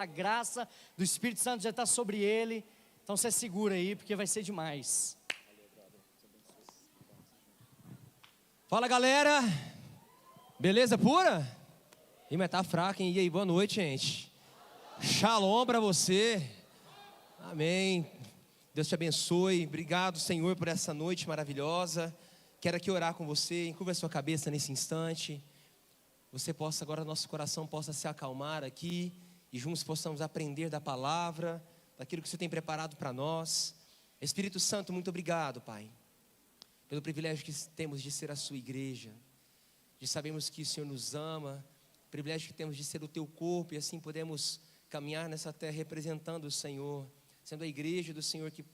A graça do Espírito Santo já está sobre ele. Então você segura aí, porque vai ser demais. Fala, galera. Beleza pura? Ih, mas tá fraco, hein? E aí, boa noite, gente. Shalom para você. Amém. Deus te abençoe. Obrigado, Senhor, por essa noite maravilhosa. Quero aqui orar com você. Encurva a sua cabeça nesse instante. Você possa agora, nosso coração possa se acalmar aqui. E juntos possamos aprender da palavra, daquilo que você tem preparado para nós. Espírito Santo, muito obrigado, Pai, pelo privilégio que temos de ser a sua igreja, de sabermos que o Senhor nos ama, o privilégio que temos de ser o teu corpo, e assim podemos caminhar nessa terra representando o Senhor, sendo a igreja do Senhor que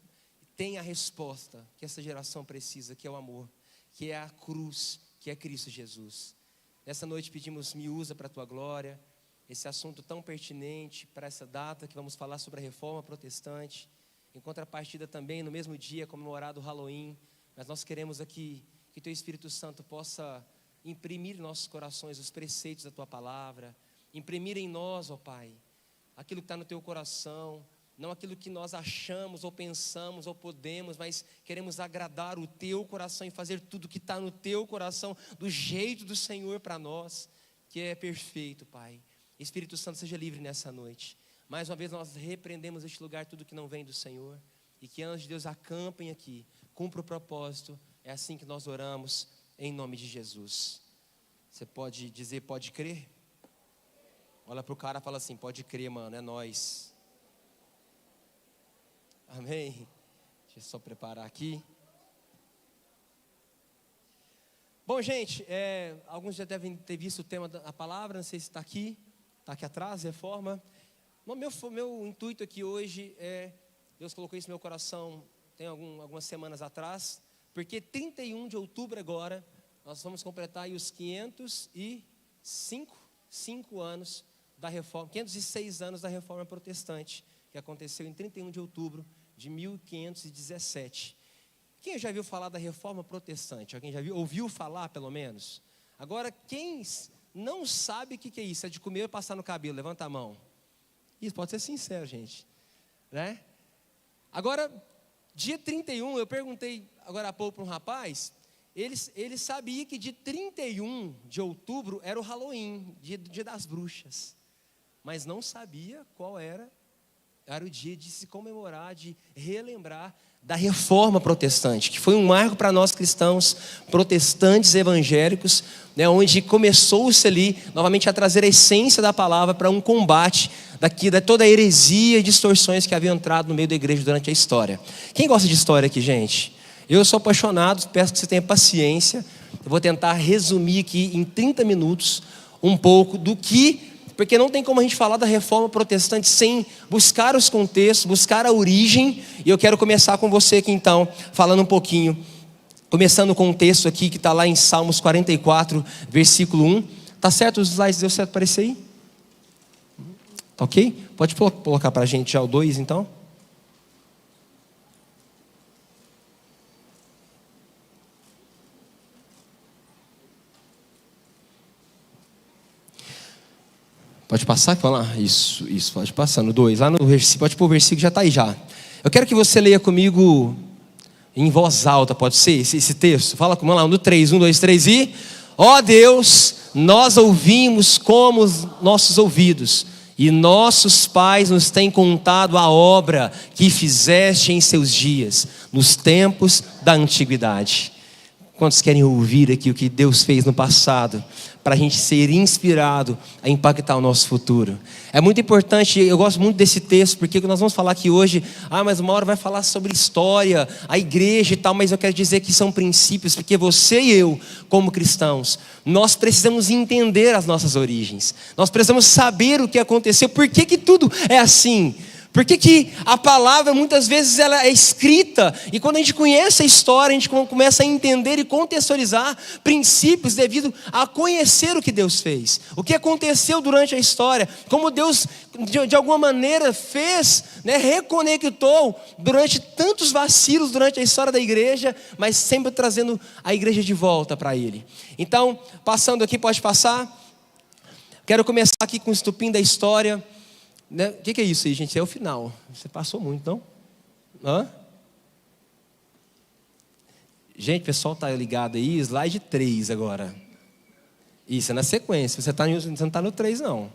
tem a resposta que essa geração precisa, que é o amor, que é a cruz, que é Cristo Jesus. Nessa noite pedimos, me usa para a tua glória, esse assunto tão pertinente para essa data que vamos falar sobre a reforma protestante. Em contrapartida também, no mesmo dia comemorado o Halloween, mas nós queremos aqui que teu Espírito Santo possa imprimir em nossos corações os preceitos da tua palavra, imprimir em nós, ó Pai, aquilo que está no teu coração, não aquilo que nós achamos ou pensamos ou podemos, mas queremos agradar o teu coração e fazer tudo que está no teu coração do jeito do Senhor para nós, que é perfeito, Pai. Espírito Santo, seja livre nessa noite. Mais uma vez nós repreendemos este lugar, tudo que não vem do Senhor, e que anjos de Deus acampem aqui, cumpra o propósito. É assim que nós oramos, em nome de Jesus. Você pode dizer, pode crer? Olha para o cara e fala assim, pode crer, mano, é nós. Amém. Deixa eu só preparar aqui. Bom, gente, alguns já devem ter visto o tema da palavra, não sei se está aqui atrás, reforma. Meu intuito aqui hoje Deus colocou isso no meu coração tem algumas semanas atrás, porque 31 de outubro agora, nós vamos completar aí os 505 anos da reforma, 506 anos da reforma protestante, que aconteceu em 31 de outubro de 1517. Quem já viu falar da reforma protestante? Alguém já ouviu falar pelo menos? Agora, quem não sabe o que é isso, é de comer e passar no cabelo, levanta a mão. Isso, pode ser sincero, gente, né? Agora, dia 31, eu perguntei agora há pouco para um rapaz, ele sabia que dia 31 de outubro era o Halloween, dia das bruxas, mas não sabia qual era o dia de se comemorar, de relembrar da reforma protestante, que foi um marco para nós cristãos, protestantes evangélicos, né, onde começou-se ali, novamente, a trazer a essência da palavra para um combate de toda a heresia e distorções que haviam entrado no meio da igreja durante a história. Quem gosta de história aqui, gente? Eu sou apaixonado, peço que você tenha paciência, eu vou tentar resumir aqui em 30 minutos um pouco do que... Porque não tem como a gente falar da reforma protestante sem buscar os contextos, buscar a origem. E eu quero começar com você aqui então, falando um pouquinho. Começando com um texto aqui que está lá em Salmos 44, versículo 1. Tá certo os slides? Deu certo aparecer aí? Tá ok? Pode colocar para a gente já o 2 então. Pode passar, vamos lá. Isso, pode passar no 2. Lá no versículo, pode pôr o versículo, já está aí já. Eu quero que você leia comigo em voz alta, pode ser, esse texto. Fala comigo lá, no 3, 1, 2, 3 e... Ó Deus, nós ouvimos como os nossos ouvidos, e nossos pais nos têm contado a obra que fizeste em seus dias, nos tempos da antiguidade. Quantos querem ouvir aqui o que Deus fez no passado, para a gente ser inspirado a impactar o nosso futuro? É muito importante, eu gosto muito desse texto, porque nós vamos falar aqui hoje, mas uma hora vai falar sobre história, a igreja e tal, mas eu quero dizer que são princípios, porque você e eu, como cristãos, nós precisamos entender as nossas origens, nós precisamos saber o que aconteceu, por que tudo é assim. Por que a palavra muitas vezes ela é escrita, e quando a gente conhece a história, a gente começa a entender e contextualizar princípios devido a conhecer o que Deus fez, o que aconteceu durante a história, como Deus de alguma maneira fez, né, reconectou durante tantos vacilos durante a história da igreja, mas sempre trazendo a igreja de volta para Ele. Então, passando aqui, pode passar. Quero começar aqui com o estupim da história. Né? O que é isso aí, gente? É o final. Você passou muito, não? Hã? Gente, o pessoal está ligado aí, slide 3 agora. Isso, é na sequência. Você não está no 3, não.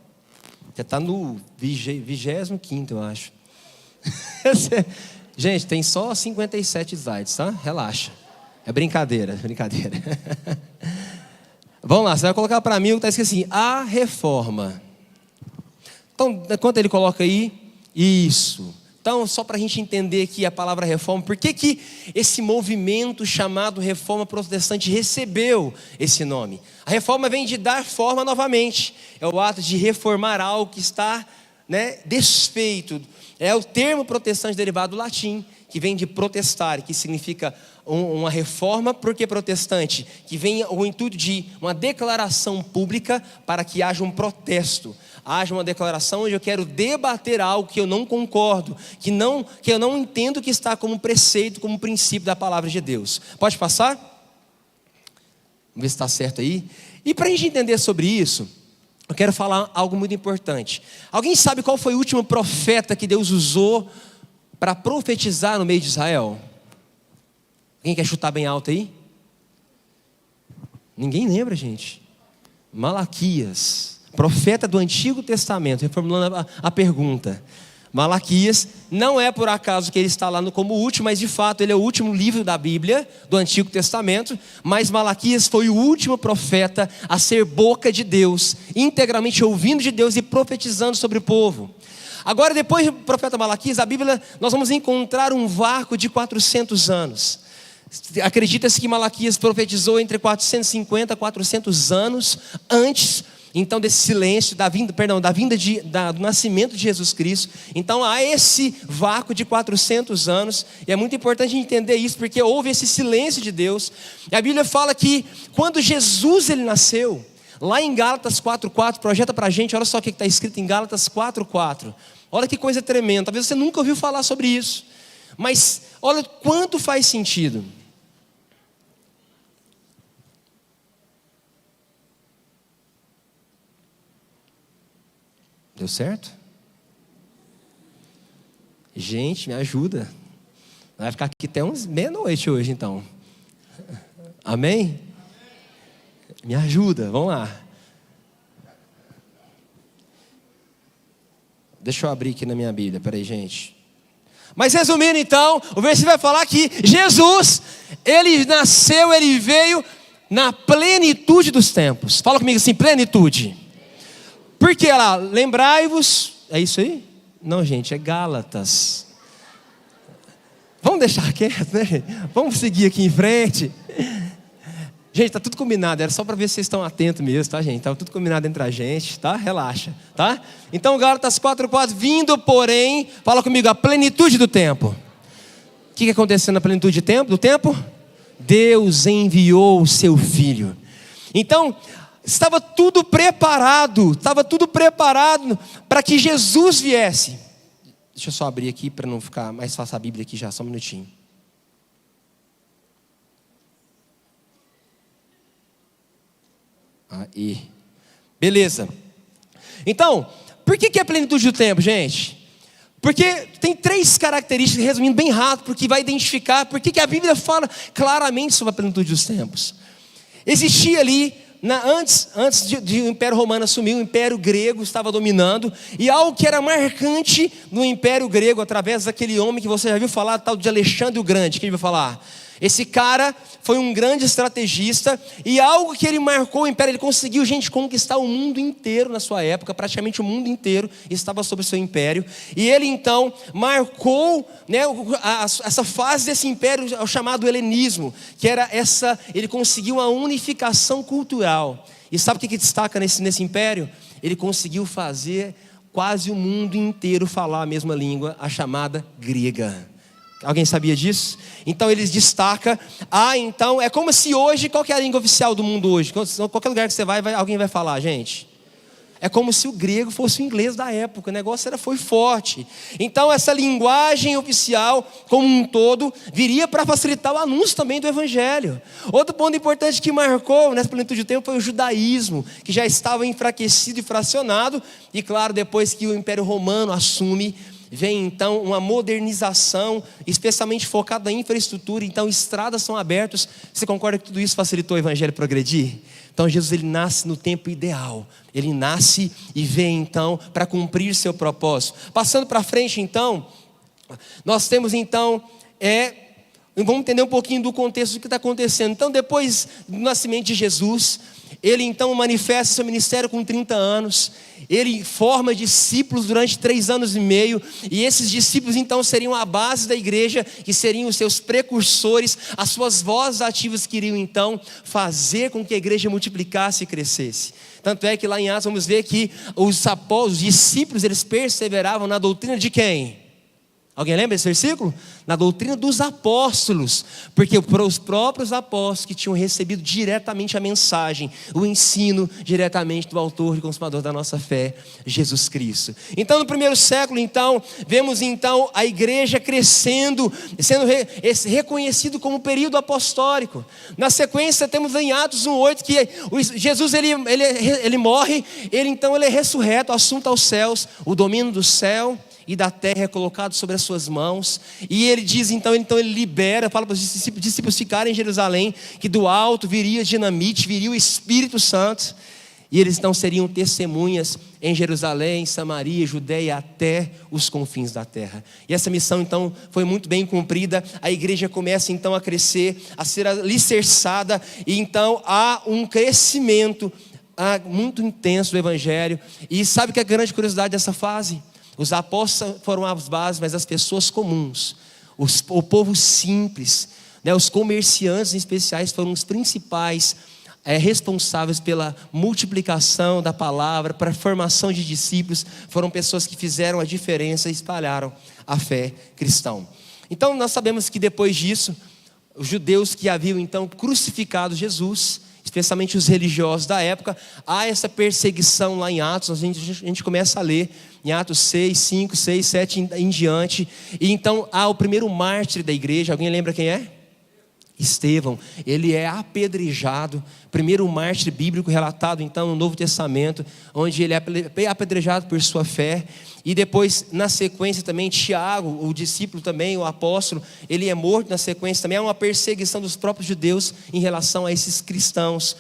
Você está no 25º, eu acho. Gente, tem só 57 slides, tá? Relaxa. É brincadeira, brincadeira. Vamos lá, você vai colocar para mim o que está escrito assim: a reforma. Então, enquanto ele coloca aí, isso. Então, só para a gente entender aqui a palavra reforma, por que esse movimento chamado reforma protestante recebeu esse nome? A reforma vem de dar forma novamente, é o ato de reformar algo que está, né, desfeito. É o termo protestante derivado do latim, que vem de protestar, que significa uma reforma. Por que protestante? Que vem o intuito de uma declaração pública para que haja um protesto. Haja uma declaração onde eu quero debater algo que eu não concordo, que eu não entendo que está como preceito, como princípio da palavra de Deus. Pode passar? Vamos ver se está certo aí. E para a gente entender sobre isso, eu quero falar algo muito importante. Alguém sabe qual foi o último profeta que Deus usou para profetizar no meio de Israel? Alguém quer chutar bem alto aí? Ninguém lembra, gente. Malaquias, profeta do Antigo Testamento, reformulando a pergunta. Malaquias, não é por acaso que ele está lá como último, mas de fato ele é o último livro da Bíblia, do Antigo Testamento. Mas Malaquias foi o último profeta a ser boca de Deus, integralmente ouvindo de Deus e profetizando sobre o povo. Agora, depois do profeta Malaquias, a Bíblia, nós vamos encontrar um vácuo de 400 anos. Acredita-se que Malaquias profetizou entre 450 e 400 anos antes, então, desse silêncio, do nascimento de Jesus Cristo. Então há esse vácuo de 400 anos, e é muito importante entender isso, porque houve esse silêncio de Deus. E a Bíblia fala que quando Jesus ele nasceu, lá em Gálatas 4:4, projeta para a gente, olha só o que está escrito em Gálatas 4:4. Olha que coisa tremenda, talvez você nunca ouviu falar sobre isso, mas olha quanto faz sentido. Deu certo? Gente, me ajuda. Vai ficar aqui até uns meia-noite hoje, então. Amém? Me ajuda, vamos lá. Deixa eu abrir aqui na minha Bíblia, peraí, gente. Mas resumindo então, o versículo vai falar que Jesus, ele nasceu, ele veio na plenitude dos tempos. Fala comigo assim, plenitude. Porque lá, lembrai-vos, é isso aí? Não, gente, é Gálatas. Vamos deixar quieto, né? Vamos seguir aqui em frente. Gente, está tudo combinado, era só para ver se vocês estão atentos mesmo, tá, gente? Estava tudo combinado entre a gente, tá? Relaxa, tá? Então, Gálatas 4:4, vindo, porém, fala comigo, a plenitude do tempo. O que aconteceu na plenitude do tempo? Deus enviou o seu Filho. Então, estava tudo preparado para que Jesus viesse. Deixa eu só abrir aqui para não ficar mais fácil a Bíblia aqui já, só um minutinho. Aí, beleza. Então, por que é a plenitude do tempo, gente? Porque tem 3 características, resumindo bem rápido, porque vai identificar por que a Bíblia fala claramente sobre a plenitude dos tempos. Existia ali, antes de o Império Romano assumir, o Império Grego estava dominando, e algo que era marcante no Império Grego, através daquele homem que você já viu falar, tal de Alexandre o Grande, quem vai falar? Esse cara foi um grande estrategista, e algo que ele marcou o império, ele conseguiu, gente, conquistar o mundo inteiro na sua época, praticamente o mundo inteiro estava sob o seu império, e ele então marcou, né, essa fase desse império, o chamado helenismo, que era ele conseguiu uma unificação cultural. E sabe o que destaca nesse império? Ele conseguiu fazer quase o mundo inteiro falar a mesma língua, a chamada grega. Alguém sabia disso? Então eles destacam. Então é como se hoje, qual que é a língua oficial do mundo hoje? Qualquer lugar que você vai alguém vai falar, gente. É como se o grego fosse o inglês da época, o negócio foi forte. Então essa linguagem oficial, como um todo, viria para facilitar o anúncio também do evangelho. Outro ponto importante que marcou nessa plenitude do tempo foi o judaísmo, que já estava enfraquecido e fracionado, e claro, depois que o Império Romano assume, vem então uma modernização, especialmente focada na infraestrutura, então estradas são abertas. Você concorda que tudo isso facilitou o evangelho progredir? Então Jesus, ele nasce no tempo ideal, ele nasce e vem então para cumprir seu propósito. Passando para frente então, nós temos então, vamos entender um pouquinho do contexto do que está acontecendo. Então depois do nascimento de Jesus, ele então manifesta seu ministério com 30 anos, ele forma discípulos durante 3 anos e meio, e esses discípulos então seriam a base da igreja, que seriam os seus precursores, as suas vozes ativas que iriam então fazer com que a igreja multiplicasse e crescesse. Tanto é que lá em Atos vamos ver que os apóstolos, os discípulos, eles perseveravam na doutrina de quem? Alguém lembra desse versículo? Na doutrina dos apóstolos, porque os próprios apóstolos que tinham recebido diretamente a mensagem, o ensino diretamente do autor e consumador da nossa fé, Jesus Cristo. Então no primeiro século, então, vemos então a igreja crescendo, sendo reconhecido como período apostólico. Na sequência temos em Atos 1:8 que Jesus ele morre, ele é ressurreto, assunto aos céus, o domínio do céu e da terra é colocado sobre as suas mãos, e ele diz então ele libera, fala para os discípulos ficarem em Jerusalém, que do alto viria dinamite, viria o Espírito Santo, e eles então seriam testemunhas em Jerusalém, Samaria, Judeia, até os confins da terra. E essa missão então foi muito bem cumprida. A igreja começa então a crescer, a ser alicerçada, e então há um crescimento muito intenso do evangelho. E sabe que é a grande curiosidade dessa fase? Os apóstolos foram as bases, mas as pessoas comuns, o povo simples, os comerciantes em especiais foram os principais responsáveis pela multiplicação da palavra, para a formação de discípulos. Foram pessoas que fizeram a diferença e espalharam a fé cristã. Então nós sabemos que depois disso, os judeus que haviam então crucificado Jesus, especialmente os religiosos da época, há essa perseguição lá em Atos. A gente começa a ler em Atos 6, 5, 6, 7 em diante, e então há o primeiro mártir da igreja. Alguém lembra quem é? Estevão. Ele é apedrejado, primeiro mártir bíblico relatado então no Novo Testamento, onde ele é apedrejado por sua fé. E depois na sequência também Tiago, o discípulo também, o apóstolo, ele é morto na sequência também. Há uma perseguição dos próprios judeus em relação a esses cristãos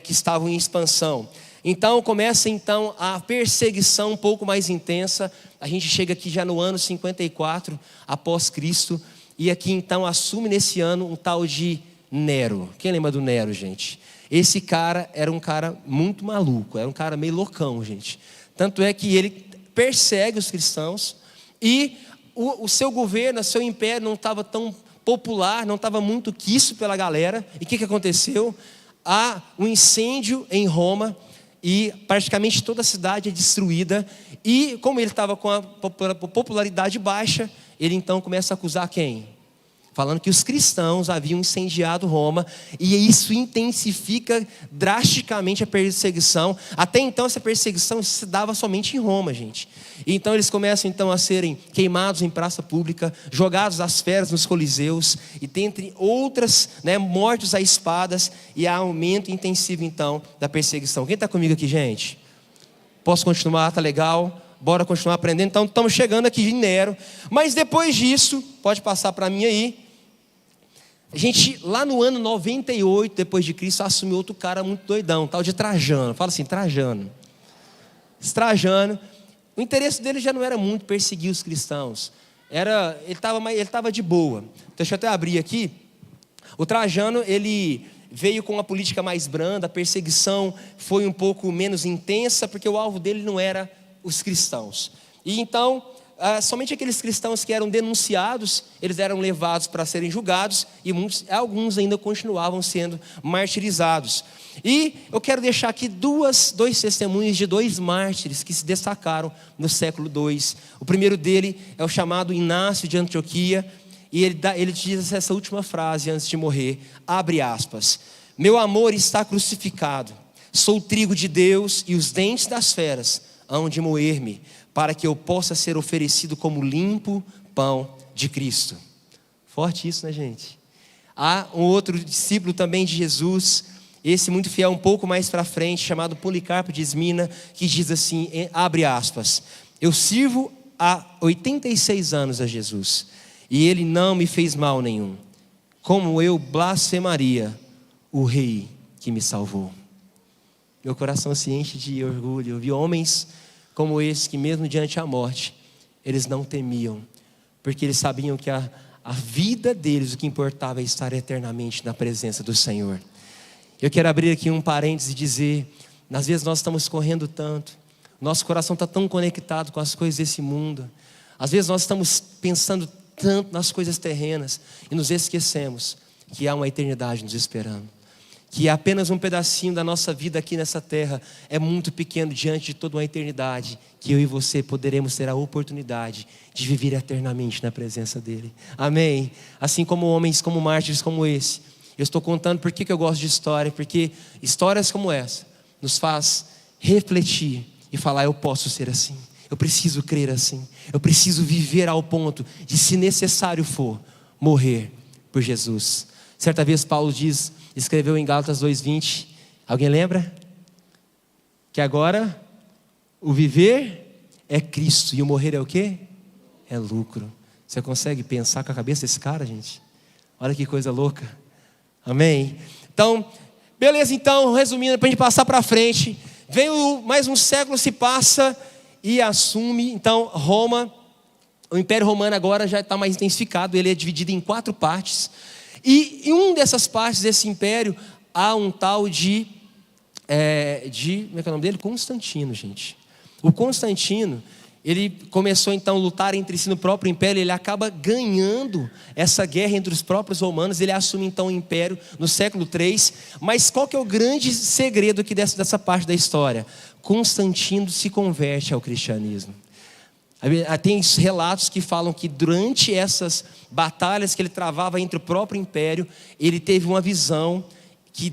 que estavam em expansão. Então começa então a perseguição um pouco mais intensa. A gente chega aqui já no ano 54 após Cristo, e aqui então assume nesse ano um tal de Nero. Quem lembra do Nero, gente? Esse cara era um cara muito maluco, era um cara meio loucão, gente. Tanto é que ele persegue os cristãos, e o seu governo, o seu império não estava tão popular, não estava muito quisto pela galera. E o que aconteceu? Há um incêndio em Roma, e praticamente toda a cidade é destruída. E como ele estava com a popularidade baixa, ele então começa a acusar quem? Falando que os cristãos haviam incendiado Roma, e isso intensifica drasticamente a perseguição. Até então essa perseguição se dava somente em Roma, gente. E então eles começam então a serem queimados em praça pública, jogados às feras nos coliseus, e dentre outras, mortos a espadas, e há aumento intensivo então da perseguição. Quem está comigo aqui, gente? Posso continuar? Tá legal? Bora continuar aprendendo. Então estamos chegando aqui em Nero. Mas depois disso, pode passar para mim aí. A gente, lá no ano 98 depois de Cristo, assumiu outro cara muito doidão, tal de Trajano. Fala assim, Trajano. Esse Trajano, o interesse dele já não era muito perseguir os cristãos. Ele estava de boa. Deixa eu até abrir aqui. O Trajano, ele veio com uma política mais branda. A perseguição foi um pouco menos intensa, porque o alvo dele não era os cristãos. E então, somente aqueles cristãos que eram denunciados, eles eram levados para serem julgados, e alguns ainda continuavam sendo martirizados. E eu quero deixar aqui dois testemunhos de 2 mártires que se destacaram no século II. O primeiro dele é o chamado Inácio de Antioquia, e ele diz essa última frase antes de morrer, abre aspas: meu amor está crucificado, Sou o trigo de Deus e os dentes das feras hão de moer-me, para que eu possa ser oferecido como limpo pão de Cristo. Forte isso, né, gente? Há um outro discípulo também de Jesus, esse muito fiel um pouco mais para frente, chamado Policarpo de Esmina, que diz assim, abre aspas, eu sirvo há 86 anos a Jesus, e ele não me fez mal nenhum. Como eu blasfemaria o rei que me salvou. Meu coração se enche de orgulho. Eu vi homens como esse que mesmo diante da morte, eles não temiam, porque eles sabiam que a vida deles, o que importava é estar eternamente na presença do Senhor. Eu quero abrir aqui um parênteses e dizer, às vezes nós estamos correndo tanto, nosso coração está tão conectado com as coisas desse mundo, às vezes nós estamos pensando tanto nas coisas terrenas e nos esquecemos que há uma eternidade nos esperando, que apenas um pedacinho da nossa vida aqui nessa terra é muito pequeno diante de toda uma eternidade, que eu e você poderemos ter a oportunidade de viver eternamente na presença dele. Amém? Assim como homens, como mártires como esse. Eu estou contando por que eu gosto de história, porque histórias como essa nos faz refletir e falar, eu posso ser assim, eu preciso crer assim, eu preciso viver ao ponto de, se necessário for, morrer por Jesus. Certa vez Paulo escreveu em Gálatas 2:20, alguém lembra? Que agora o viver é Cristo e o morrer é o quê? É lucro. Você consegue pensar com a cabeça desse cara, gente? Olha que coisa louca. Amém? Então, beleza, então, resumindo, para a gente passar para frente, mais um século se passa e assume, então, Roma, o Império Romano agora já está mais intensificado, ele é dividido em 4 partes, e em uma dessas partes desse império, há um tal de como é que é o nome dele? Constantino, gente. O Constantino, ele começou então a lutar entre si no próprio império, ele acaba ganhando essa guerra entre os próprios romanos, ele assume então o império no século 3, mas qual que é o grande segredo aqui dessa parte da história? Constantino se converte ao cristianismo. Tem relatos que falam que durante essas batalhas que ele travava entre o próprio império, ele teve uma visão que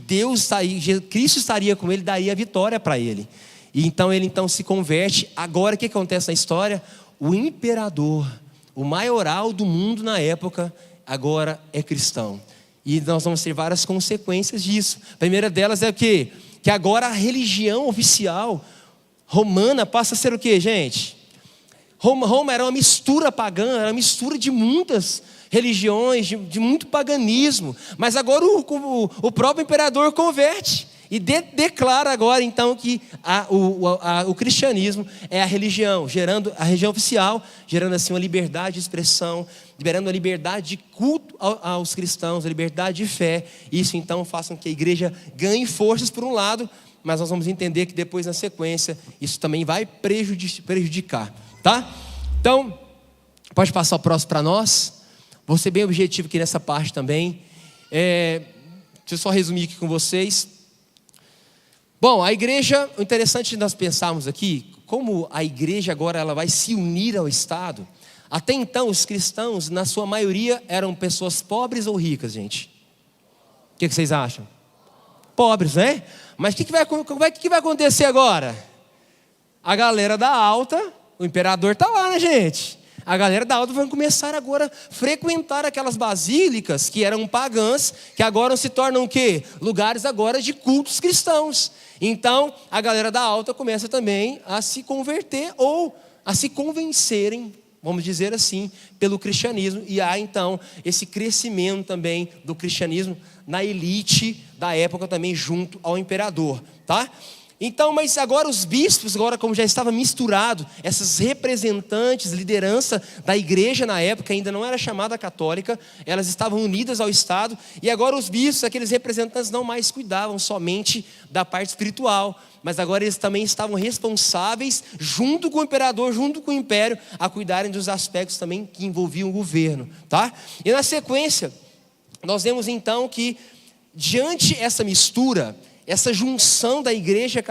Cristo estaria com ele, daria a vitória para ele. E então ele se converte. Agora o que acontece na história? O imperador, o maioral do mundo na época, agora é cristão. E nós vamos ter várias consequências disso. A primeira delas é o quê? Que agora a religião oficial romana passa a ser o quê, gente? Roma era uma mistura pagã, era uma mistura de muitas religiões, de muito paganismo. Mas agora o próprio imperador converte e declara agora então que o cristianismo é a religião, gerando a religião oficial, gerando assim uma liberdade de expressão, liberando a liberdade de culto aos cristãos, a liberdade de fé. Isso então faz com que a igreja ganhe forças por um lado, mas nós vamos entender que depois na sequência isso também vai prejudicar. Tá? Então, pode passar o próximo para nós. Vou ser bem objetivo aqui nessa parte também. Deixa eu só resumir aqui com vocês. Bom, a igreja, o interessante de nós pensarmos aqui, como a igreja agora ela vai se unir ao Estado. Até então, os cristãos, na sua maioria, eram pessoas pobres ou ricas, gente? O que vocês acham? Pobres, né? Mas o que vai acontecer agora? A galera da alta... O imperador está lá, né, gente? A galera da alta vai começar agora a frequentar aquelas basílicas que eram pagãs, que agora se tornam o quê? Lugares agora de cultos cristãos. Então, a galera da alta começa também a se converter ou a se convencerem, vamos dizer assim, pelo cristianismo. E há então esse crescimento também do cristianismo na elite da época também junto ao imperador, tá? Então, mas agora os bispos, agora como já estava misturado, essas representantes, liderança da igreja na época, ainda não era chamada católica, elas estavam unidas ao Estado, e agora os bispos, aqueles representantes não mais cuidavam somente da parte espiritual, mas agora eles também estavam responsáveis, junto com o imperador, junto com o império, a cuidarem dos aspectos também que envolviam o governo, tá? E na sequência, nós vemos então que, diante essa mistura, essa junção da igreja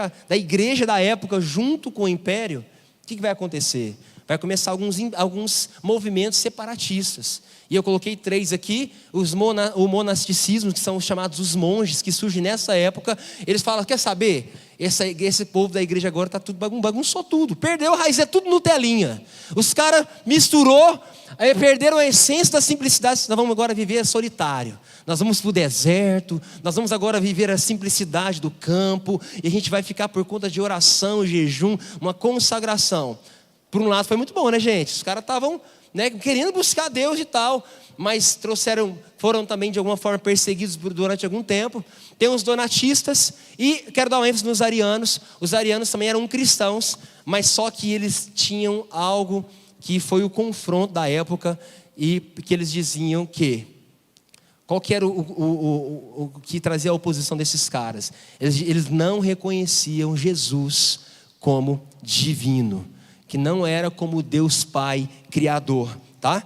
da época junto com o império, o que vai acontecer? vai começar alguns movimentos separatistas. E eu coloquei 3 aqui, o monasticismo, que são chamados os monges, que surgem nessa época. Eles falam, quer saber? Esse povo da igreja agora está tudo bagunçou tudo, perdeu a raiz, é tudo Nutelinha. Os caras misturou, aí perderam a essência da simplicidade. Nós vamos agora viver solitário, nós vamos para o deserto, nós vamos agora viver a simplicidade do campo, e a gente vai ficar por conta de oração, jejum, uma consagração. Por um lado foi muito bom, né, gente? Os caras estavam, né, querendo buscar Deus e tal, mas foram também de alguma forma perseguidos durante algum tempo. Tem os donatistas, e quero dar um ênfase nos arianos. Os arianos também eram cristãos, mas só que eles tinham algo que foi o confronto da época, e que eles diziam que, qual que era o que trazia a oposição desses caras? Eles não reconheciam Jesus como divino, que não era como Deus Pai Criador, tá?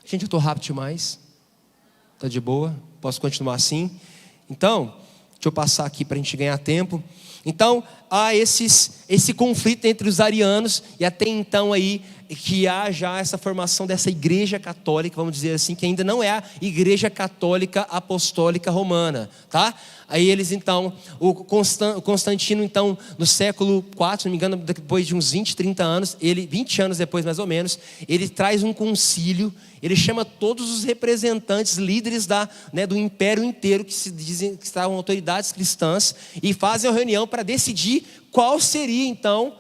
Gente, eu estou rápido demais. Está de boa? Posso continuar assim? Então, deixa eu passar aqui para a gente ganhar tempo. Então, há esse conflito entre os arianos, e até então aí, que há já essa formação dessa igreja católica, vamos dizer assim, que ainda não é a igreja católica apostólica romana, tá? Aí eles então, o Constantino então, no século IV, se não me engano, depois de uns 20, 30 anos, 20 anos depois mais ou menos, ele traz um concílio, ele chama todos os representantes, líderes do império inteiro, que se dizem que estavam autoridades cristãs, e fazem uma reunião para decidir qual seria então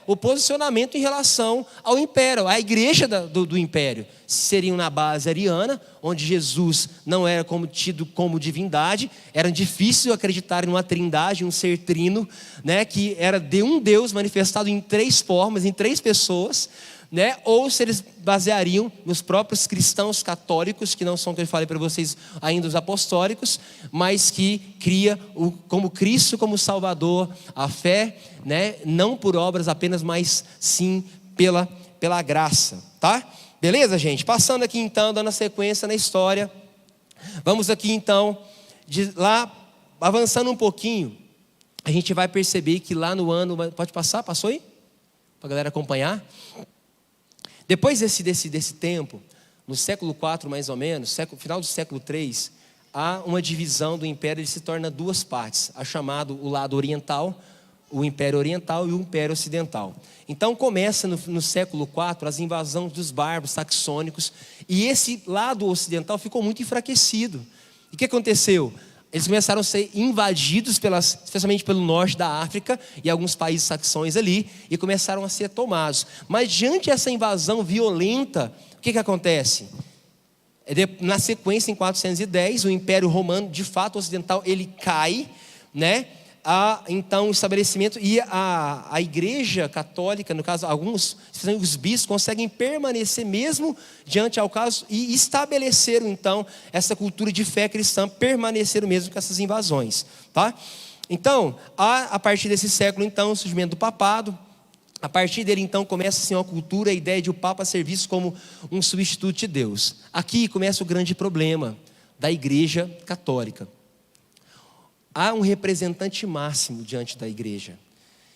o posicionamento em relação ao império, à igreja do império. Seriam na base ariana, onde Jesus não era tido como divindade, era difícil acreditar em uma trindade, um ser trino, né, que era de um Deus manifestado em 3 formas, em 3 pessoas, né, ou se eles baseariam nos próprios cristãos católicos, que não são, que eu falei para vocês ainda, os apostólicos, mas que cria como Cristo como Salvador, a fé, né, não por obras apenas, mas sim pela graça, tá? Beleza, gente? Passando aqui então, dando a sequência na história, vamos aqui então, avançando um pouquinho, a gente vai perceber que lá no ano, pode passar? Passou aí? Para a galera acompanhar. Depois desse tempo, no século IV mais ou menos, final do século III, há uma divisão do império, ele se torna 2 partes, a chamado o lado oriental, o Império Oriental e o Império Ocidental. Então começa no século IV as invasões dos bárbaros saxônicos, e esse lado ocidental ficou muito enfraquecido. E o que aconteceu? Eles começaram a ser invadidos, especialmente pelo norte da África e alguns países saxões ali, e começaram a ser tomados. Mas diante dessa invasão violenta, o que acontece? Na sequência, em 410, o Império Romano, de fato ocidental, ele cai, né? Há então o estabelecimento, e a igreja católica, no caso alguns, os bispos conseguem permanecer mesmo diante ao caso, e estabeleceram então essa cultura de fé cristã, permaneceram mesmo com essas invasões, tá? Então, a partir desse século então, o surgimento do papado. A partir dele então começa assim, uma cultura, a ideia de o Papa ser visto como um substituto de Deus. Aqui começa o grande problema da igreja católica. Há um representante máximo diante da igreja,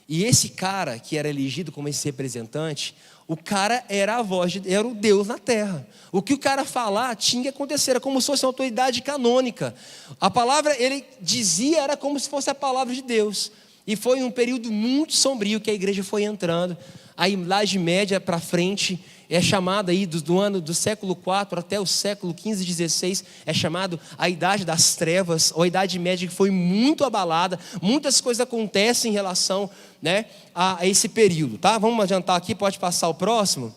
e esse cara que era elegido como esse representante, o cara era a voz, era o Deus na terra. O que o cara falar tinha que acontecer, era como se fosse uma autoridade canônica. A palavra, ele dizia, era como se fosse a palavra de Deus. E foi um período muito sombrio que a igreja foi entrando. A Idade Média para frente é chamada aí do século IV até o século XV e XVI, é chamado a Idade das Trevas, ou a Idade Média, que foi muito abalada. Muitas coisas acontecem em relação, né, a esse período, tá? Vamos adiantar aqui, pode passar o próximo.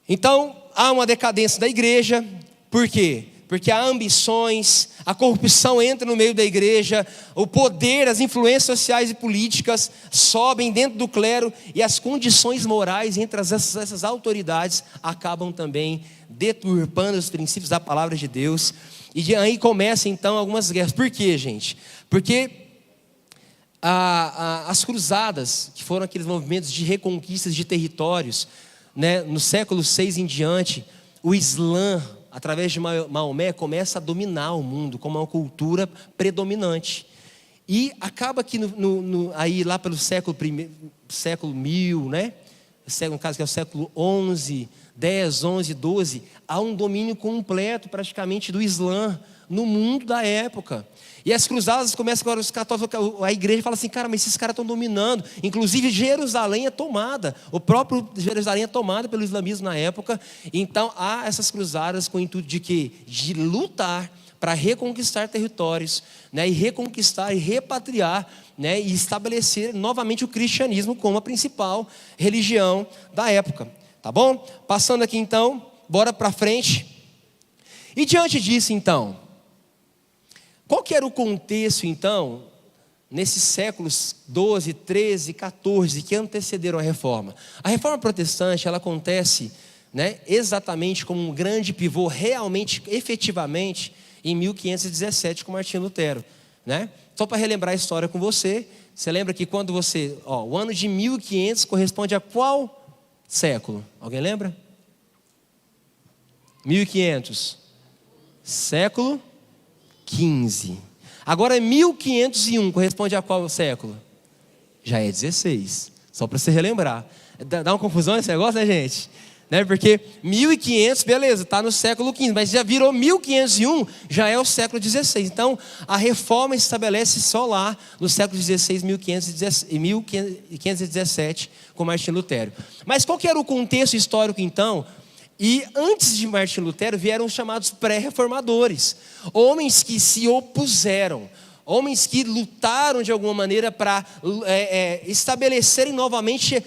Então, há uma decadência da igreja. Por quê? Porque há ambições, a corrupção entra no meio da igreja, o poder, as influências sociais e políticas sobem dentro do clero, e as condições morais entre essas autoridades acabam também deturpando os princípios da palavra de Deus. E aí começam então algumas guerras. Por quê, gente? Porque as cruzadas, que foram aqueles movimentos de reconquistas de territórios, né, no século VI em diante, o Islã, através de Maomé, começa a dominar o mundo como uma cultura predominante. E acaba que aí lá pelo século 1000, né? No caso que é o século 11, 10, 11, 12, há um domínio completo praticamente do Islã no mundo da época. E as cruzadas começam agora, os católicos, a igreja fala assim, cara, mas esses caras estão dominando. Inclusive Jerusalém é tomada, o próprio Jerusalém é tomada pelo islamismo na época. Então há essas cruzadas com o intuito de quê? De lutar para reconquistar territórios, né, e reconquistar e repatriar, né, e estabelecer novamente o cristianismo como a principal religião da época. Tá bom? Passando aqui então, bora para frente. E diante disso então, qual que era o contexto então, nesses séculos 12, 13, 14, que antecederam a reforma? A reforma protestante, ela acontece, né, exatamente como um grande pivô, realmente, efetivamente, em 1517 com Martinho Lutero, né? Só para relembrar a história com você, você lembra que quando você, o ano de 1500 corresponde a qual século? Alguém lembra? 1500, século 15. Agora 1501 corresponde a qual século? Já é 16, só para você relembrar. Dá uma confusão esse negócio, né, gente? Né? Porque 1500, beleza, está no século XV, mas já virou 1501, já é o século XVI. Então, a reforma estabelece só lá no século XVI, 1517, com Martinho Lutero. Mas qual que era o contexto histórico então? E antes de Martinho Lutero vieram os chamados pré-reformadores, homens que se opuseram, homens que lutaram de alguma maneira para estabelecerem novamente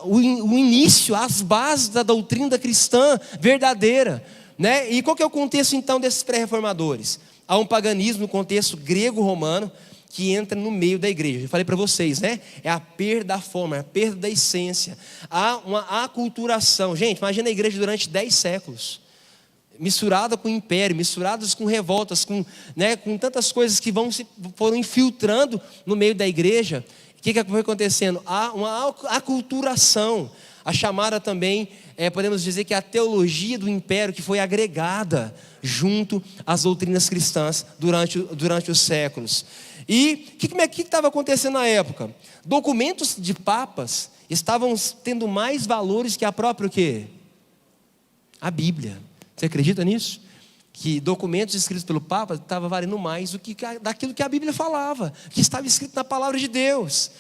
o início, as bases da doutrina cristã verdadeira, né? E qual que é o contexto então desses pré-reformadores? Há um paganismo no contexto grego-romano que entra no meio da igreja. Eu falei para vocês, né? É a perda da forma, é a perda da essência. Há uma aculturação. Gente, imagina a igreja durante 10 séculos. Misturada com o império, misturadas com revoltas, com tantas coisas que foram infiltrando no meio da igreja. O que foi acontecendo? Há uma aculturação, a chamada também, podemos dizer que é a teologia do império que foi agregada junto às doutrinas cristãs durante os séculos. E o que estava acontecendo na época? Documentos de papas estavam tendo mais valores que a própria o quê? A Bíblia. Você acredita nisso? Que documentos escritos pelo Papa estavam valendo mais do que daquilo que a Bíblia falava, que estava escrito na palavra de Deus.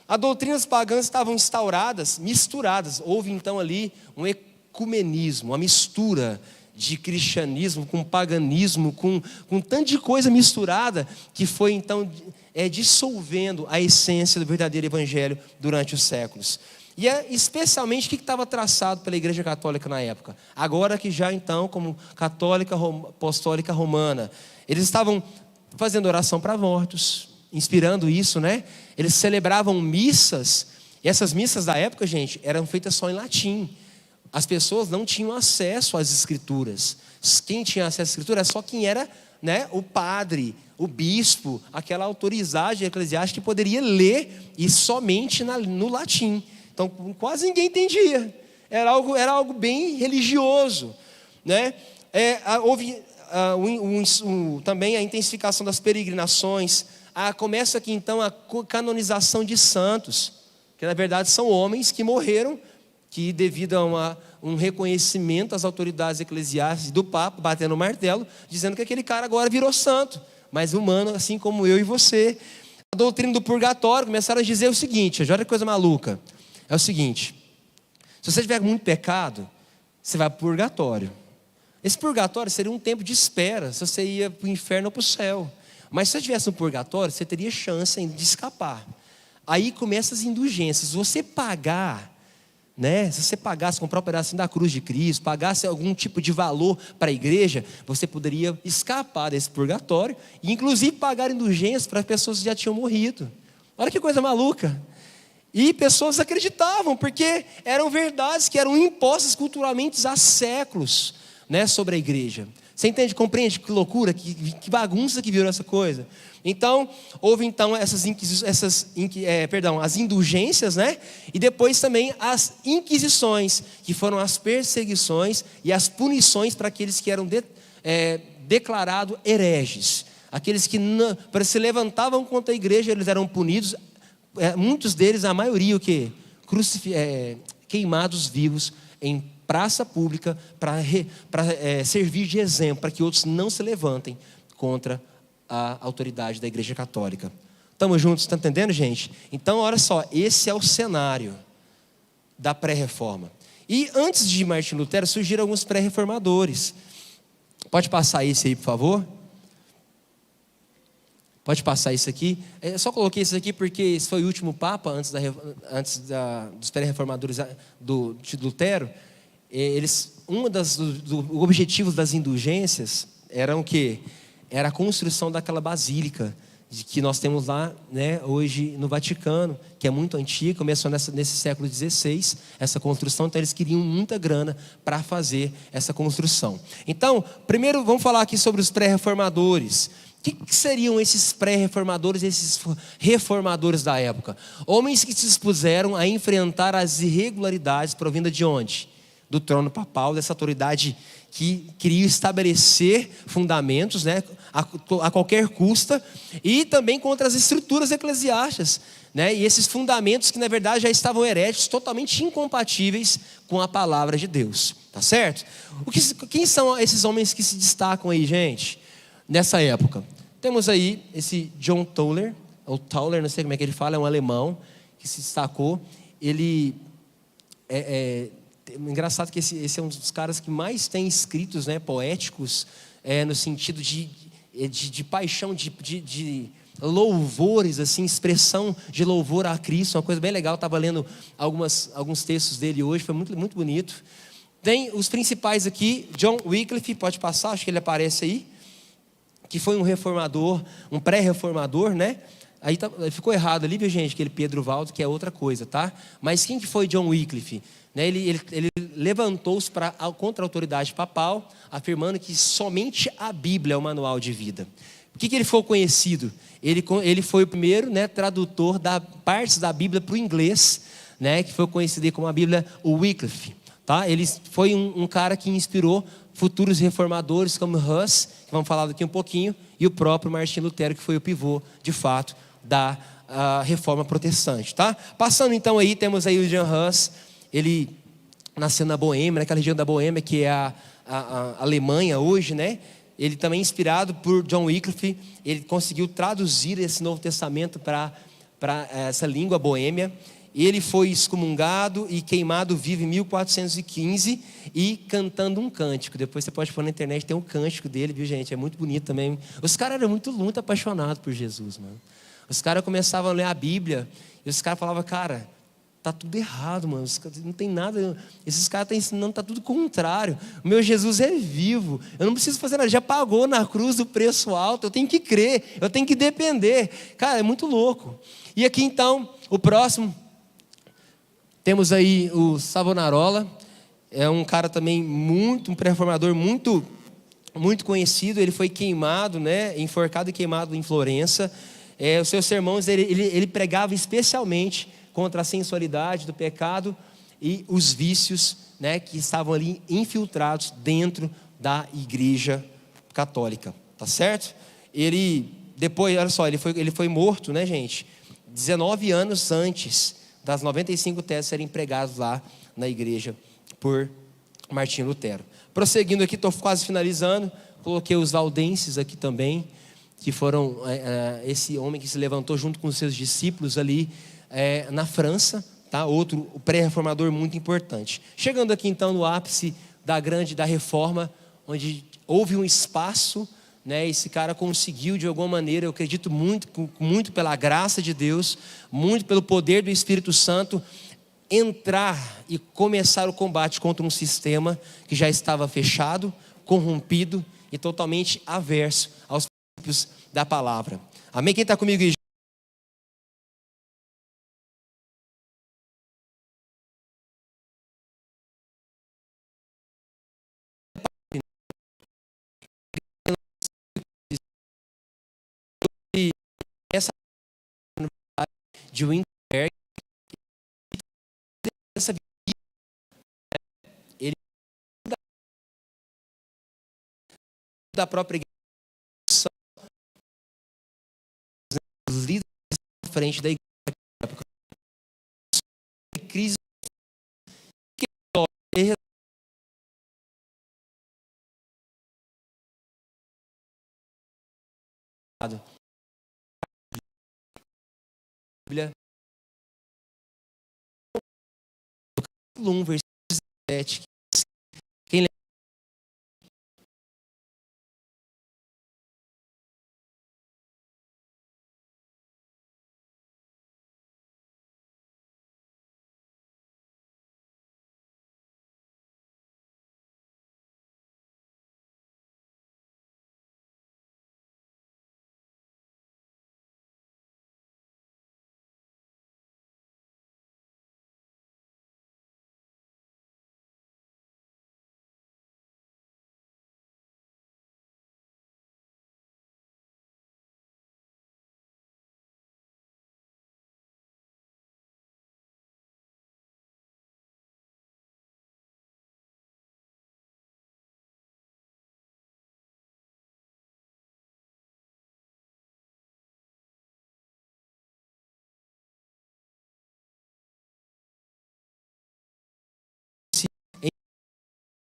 As doutrinas pagãs estavam instauradas, misturadas. Houve então ali um ecumenismo, uma mistura de cristianismo com paganismo, com tanto de coisa misturada, que foi então dissolvendo a essência do verdadeiro evangelho durante os séculos. E especialmente o que estava traçado pela Igreja Católica na época. Agora que já então, como católica apostólica romana, eles estavam fazendo oração para mortos, inspirando isso, né? Eles celebravam missas, e essas missas da época, gente, eram feitas só em latim. As pessoas não tinham acesso às escrituras. Quem tinha acesso às escrituras era só quem era, né, o padre, o bispo, aquela autoridade eclesiástica que poderia ler, e somente no latim. Então, quase ninguém entendia. Era algo bem religioso, né? Houve também a intensificação das peregrinações. Começa aqui, então, a canonização de santos, que, na verdade, são homens que morreram, que, devido a um reconhecimento às autoridades eclesiásticas do Papa, batendo o martelo, dizendo que aquele cara agora virou santo, mas humano, assim como eu e você. A doutrina do purgatório, começaram a dizer o seguinte, olha que coisa maluca. É o seguinte, se você tiver muito pecado, você vai para o purgatório. Esse purgatório seria um tempo de espera, se você ia para o inferno ou para o céu. Mas se você estivesse no purgatório, você teria chance ainda de escapar. Aí começam as indulgências. Se você pagar, né? Se você pagasse, comprar um pedacinho da cruz de Cristo, pagasse algum tipo de valor para a igreja, você poderia escapar desse purgatório, e inclusive pagar indulgências para as pessoas que já tinham morrido. Olha que coisa maluca. E pessoas acreditavam, porque eram verdades que eram impostas culturalmente há séculos, né, sobre a igreja. Você entende, compreende que loucura, que bagunça que virou essa coisa? Então, houve então as indulgências, né? E depois também as inquisições, que foram as perseguições e as punições para aqueles que eram declarados hereges. aqueles que se levantavam contra a igreja, eles eram punidos. Muitos deles, a maioria, queimados vivos em praça pública para servir de exemplo, para que outros não se levantem contra a autoridade da Igreja Católica. Estamos juntos, está entendendo, gente? Então, olha só, esse é o cenário da pré-reforma. E antes de Martim Lutero, surgiram alguns pré-reformadores. Pode passar esse aí, por favor? Pode passar isso aqui. Eu só coloquei isso aqui porque esse foi o último Papa antes dos pré-reformadores de Lutero. Dos objetivos das indulgências era o quê? Era a construção daquela basílica que nós temos lá, né, hoje no Vaticano, que é muito antiga, começou nesse século XVI, essa construção. Então eles queriam muita grana para fazer essa construção. Então, primeiro vamos falar aqui sobre os pré-reformadores. O que seriam esses pré-reformadores, esses reformadores da época? Homens que se dispuseram a enfrentar as irregularidades provindas de onde? Do trono papal, dessa autoridade que queria estabelecer fundamentos, né, a qualquer custo, e também contra as estruturas eclesiásticas, né, e esses fundamentos que na verdade já estavam heréticos, totalmente incompatíveis com a palavra de Deus, tá certo? Quem são esses homens que se destacam aí, gente, nessa época? Temos aí esse John Tauler, ou Tauler, não sei como é que ele fala, é um alemão que se destacou. Ele engraçado que esse é um dos caras que mais tem escritos, né, poéticos, no sentido de paixão, de louvores, assim, expressão de louvor a Cristo, uma coisa bem legal. Estava lendo alguns textos dele hoje, foi muito, muito bonito. Tem os principais aqui, John Wycliffe, pode passar, acho que ele aparece aí, que foi um reformador, um pré-reformador, né? Aí ficou errado ali, viu, gente, aquele Pedro Valdo, que é outra coisa, tá? Mas quem que foi John Wycliffe? Né, ele levantou-se contra a autoridade papal, afirmando que somente a Bíblia é o manual de vida. Por que ele foi conhecido? Ele foi o primeiro, né, tradutor da partes da Bíblia para o inglês, né, que foi conhecido como a Bíblia Wycliffe. Tá? Ele foi um cara que inspirou futuros reformadores como Hus, que vamos falar daqui um pouquinho, e o próprio Martim Lutero, que foi o pivô, de fato, da reforma protestante. Tá? Passando então aí, temos aí o Jan Hus. Ele nasceu na Boêmia, naquela região da Boêmia, que é a Alemanha hoje, né? Ele também, inspirado por John Wycliffe, ele conseguiu traduzir esse Novo Testamento para essa língua boêmia. Ele foi excomungado e queimado vivo em 1415 e cantando um cântico. Depois você pode pôr na internet, tem um cântico dele, viu, gente? É muito bonito também. Os caras eram muito apaixonados por Jesus, mano. Os caras começavam a ler a Bíblia e os caras falavam, cara, tá tudo errado, mano. Não tem nada. Esses caras estão ensinando, tá tudo contrário. O meu Jesus é vivo. Eu não preciso fazer nada. Já pagou na cruz o preço alto. Eu tenho que crer. Eu tenho que depender. Cara, é muito louco. E aqui então, o próximo. Temos aí o Savonarola. É um cara também um pré-reformador muito conhecido. Ele foi queimado, né? Enforcado e queimado em Florença. Os seus sermões, ele pregava especialmente contra a sensualidade do pecado e os vícios, né, que estavam ali infiltrados dentro da igreja católica, tá certo? Depois, olha só, ele foi morto, né, gente, 19 anos antes das 95 teses serem pregadas lá na igreja por Martim Lutero. Prosseguindo aqui, estou quase finalizando, coloquei os valdenses aqui também, que foram esse homem que se levantou junto com os seus discípulos ali, na França, tá? Outro pré-reformador muito importante. Chegando aqui então no ápice da reforma, onde houve um espaço, né? Esse cara conseguiu de alguma maneira, eu acredito muito pela graça de Deus, muito pelo poder do Espírito Santo, entrar e começar o combate contra um sistema que já estava fechado, corrompido e totalmente averso aos princípios da palavra. Amém? Quem está comigo aí? Essa de Wittenberg, ele da própria igreja, líderes à frente da igreja naquela época. Crise Bíblia, capítulo 1, versículo 17. Quem lembra?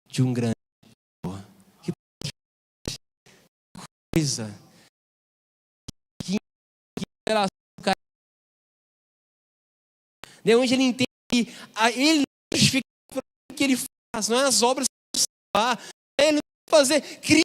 De um grande amor. Que coisa. Que relação, cara. De onde ele entende que ele justifica o que ele faz, não é as obras que ele faz. Ele não tem que fazer.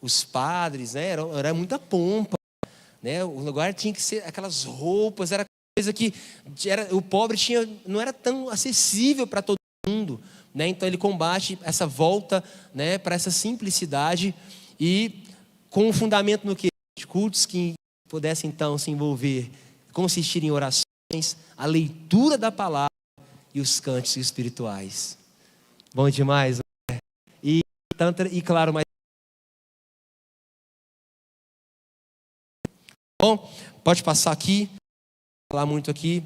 os padres, né? Era muita pompa, né? O lugar tinha que ser aquelas roupas, era coisa que o pobre não era tão acessível para todo mundo, né? Então ele combate essa volta, né, para essa simplicidade e com um fundamento no que? Cultos que pudessem então se envolver, consistir em orações, a leitura da palavra e os cânticos espirituais. Bom demais, né? E claro, mas bom, pode passar aqui, falar muito aqui.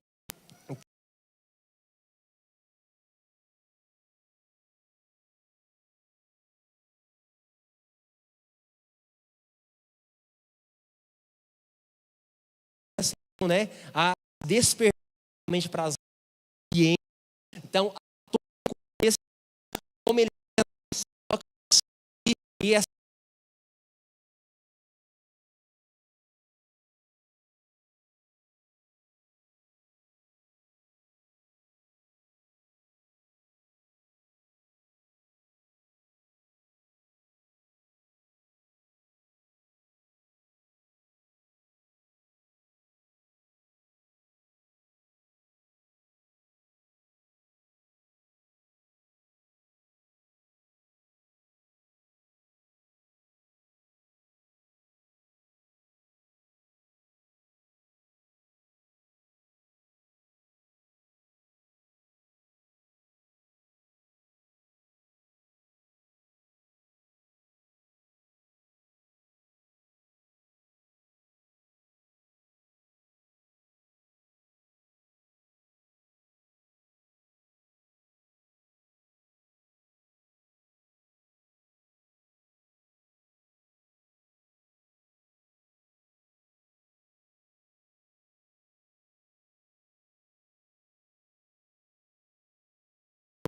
Assim, né? A despertar para as ambientes. Então, como ele e essa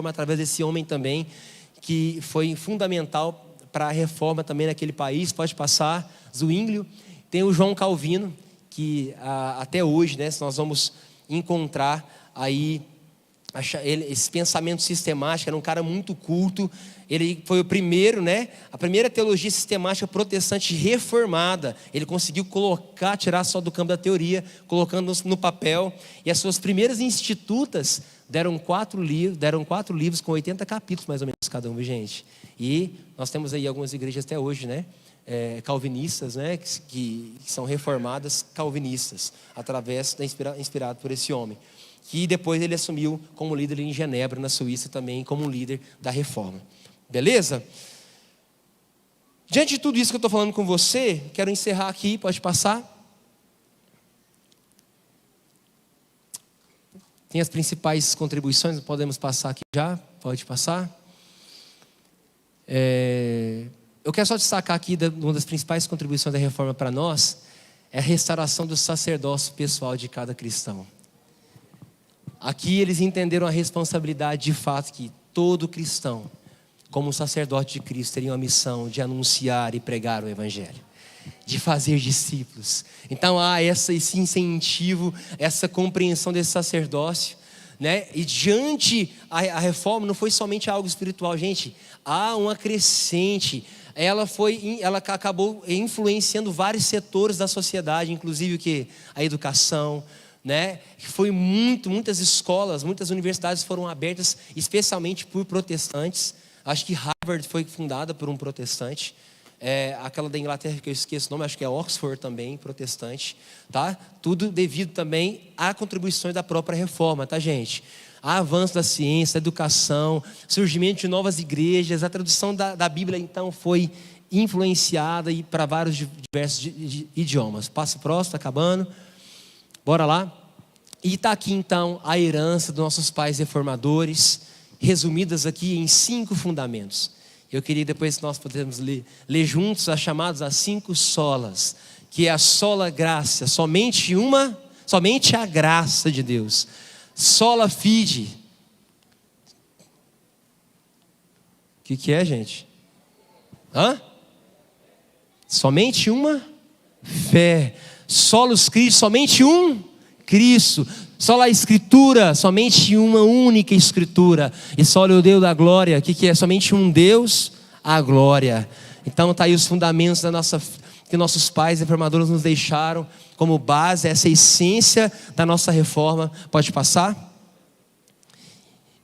através desse homem também, que foi fundamental para a reforma também naquele país, pode passar, Zwinglio. Tem o João Calvino, que até hoje, né, nós vamos encontrar aí esse pensamento sistemático. Era um cara muito culto, ele foi o primeiro, né, a primeira teologia sistemática protestante reformada. Ele conseguiu tirar só do campo da teoria, colocando no papel, e as suas primeiras institutas deram 4 livros com 80 capítulos, mais ou menos, cada um, gente. E nós temos aí algumas igrejas até hoje, né, calvinistas, né, que são reformadas calvinistas, através inspirado por esse homem, que depois ele assumiu como líder em Genebra, na Suíça, também como um líder da reforma. Beleza? Diante de tudo isso que eu estou falando com você, quero encerrar aqui, pode passar. Tem as principais contribuições, podemos passar aqui já, pode passar. Eu quero só destacar aqui uma das principais contribuições da reforma para nós, é a restauração do sacerdócio pessoal de cada cristão. Aqui eles entenderam a responsabilidade de fato que todo cristão, como sacerdote de Cristo, teria uma missão de anunciar e pregar o Evangelho, de fazer discípulos. Então há esse incentivo, essa compreensão desse sacerdócio, né? E diante a reforma não foi somente algo espiritual, gente. Há uma crescente. Ela acabou influenciando vários setores da sociedade, inclusive o que? A educação, né? Foi muitas escolas, muitas universidades foram abertas especialmente por protestantes. Acho que Harvard foi fundada por um protestante. Aquela da Inglaterra que eu esqueço o nome, acho que é Oxford também, protestante, tá? Tudo devido também a contribuições da própria reforma, tá, gente? Há avanço da ciência, da educação, surgimento de novas igrejas, a tradução da Bíblia então foi influenciada para vários diversos idiomas. Passo próximo, está acabando. Bora lá. E está aqui então a herança dos nossos pais reformadores, resumidas aqui em 5 fundamentos. Eu queria depois que nós podemos ler juntos as chamadas as 5 solas, que é a sola graça, somente a graça de Deus. Sola fide. O que é, gente? Somente uma fé. Solos Cristo, somente um Cristo. Sola Escritura, somente uma única Escritura. E sola o Deus da glória, o que é? Somente um Deus, a glória. Então tá aí os fundamentos que nossos pais reformadores nos deixaram como base, essa essência da nossa reforma. Pode passar?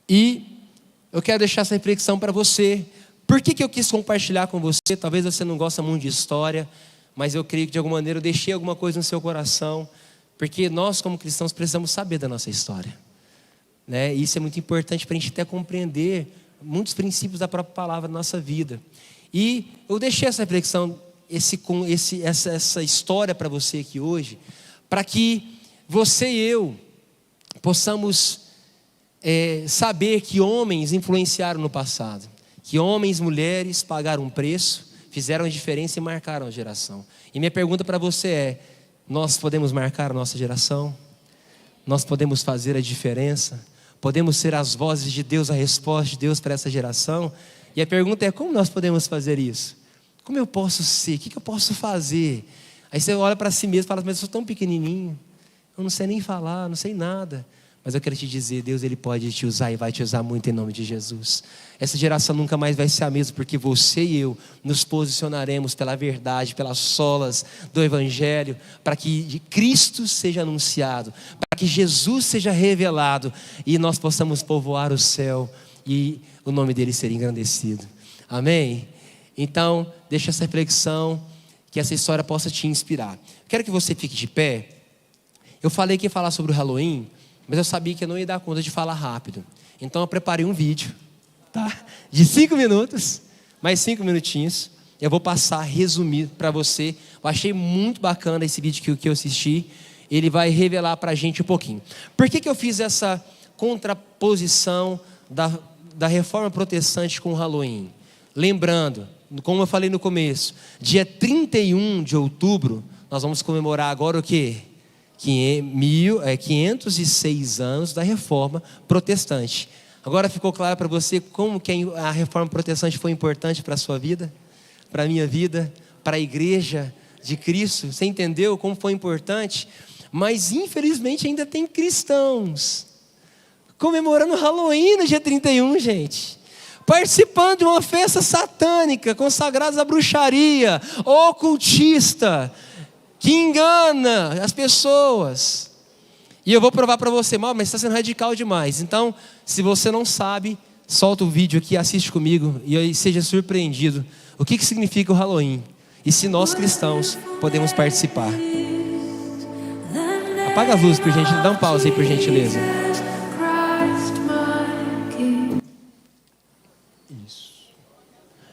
E eu quero deixar essa reflexão para você. Por que eu quis compartilhar com você? Talvez você não goste muito de história, mas eu creio que de alguma maneira eu deixei alguma coisa no seu coração, porque nós como cristãos precisamos saber da nossa história, né? Isso é muito importante para a gente até compreender muitos princípios da própria palavra na nossa vida. E eu deixei essa reflexão, essa história para você aqui hoje, para que você e eu possamos saber que homens influenciaram no passado, que homens e mulheres pagaram um preço, fizeram a diferença e marcaram a geração. E minha pergunta para você é: nós podemos marcar a nossa geração? Nós podemos fazer a diferença? Podemos ser as vozes de Deus, a resposta de Deus para essa geração? E a pergunta é: como nós podemos fazer isso? Como eu posso ser? O que eu posso fazer? Aí você olha para si mesmo e fala: mas eu sou tão pequenininho, eu não sei nem falar, não sei nada. Mas eu quero te dizer, Deus Ele pode te usar e vai te usar muito em nome de Jesus. Essa geração nunca mais vai ser a mesma, porque você e eu nos posicionaremos pela verdade, pelas solas do Evangelho, para que Cristo seja anunciado, para que Jesus seja revelado e nós possamos povoar o céu e o nome dele ser engrandecido. Amém? Então, deixa essa reflexão, que essa história possa te inspirar. Quero que você fique de pé. Eu falei que ia falar sobre o Halloween, mas eu sabia que eu não ia dar conta de falar rápido. Então eu preparei um vídeo, tá? De 5 minutos, mais 5 minutinhos. Eu vou passar resumido para você. Eu achei muito bacana esse vídeo que eu assisti. Ele vai revelar para a gente um pouquinho. Por que eu fiz essa contraposição da reforma protestante com o Halloween? Lembrando, como eu falei no começo, dia 31 de outubro, nós vamos comemorar agora o quê? 506 anos da reforma protestante. Agora ficou claro para você como que a reforma protestante foi importante para a sua vida, para a minha vida, para a igreja de Cristo? Você entendeu como foi importante? Mas infelizmente ainda tem cristãos comemorando Halloween no dia 31, gente, participando de uma festa satânica consagrada à bruxaria, ocultista, que engana as pessoas. E eu vou provar para você, mas está sendo radical demais. Então, se você não sabe, solta o vídeo aqui, assiste comigo e aí seja surpreendido. O que significa o Halloween? E se nós cristãos podemos participar. Apaga as luzes, por gentileza. Dá um pause aí, por gentileza. Isso.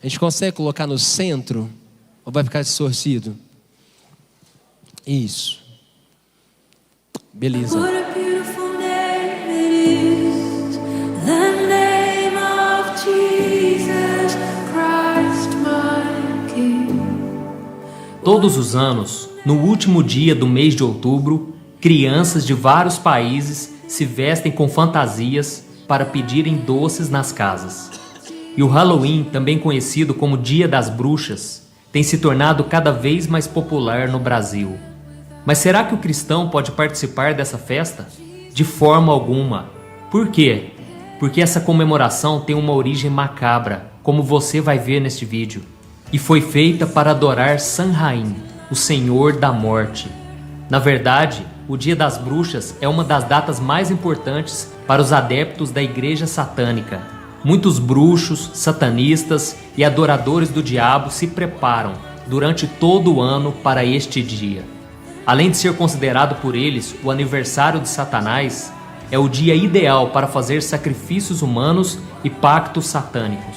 A gente consegue colocar no centro? Ou vai ficar distorcido? Isso. Beleza. Todos os anos, no último dia do mês de outubro, crianças de vários países se vestem com fantasias para pedirem doces nas casas. E o Halloween, também conhecido como Dia das Bruxas, tem se tornado cada vez mais popular no Brasil. Mas será que o cristão pode participar dessa festa? De forma alguma. Por quê? Porque essa comemoração tem uma origem macabra, como você vai ver neste vídeo. E foi feita para adorar Samhain, o Senhor da Morte. Na verdade, o Dia das Bruxas é uma das datas mais importantes para os adeptos da Igreja Satânica. Muitos bruxos, satanistas e adoradores do diabo se preparam durante todo o ano para este dia. Além de ser considerado por eles o aniversário de Satanás, é o dia ideal para fazer sacrifícios humanos e pactos satânicos.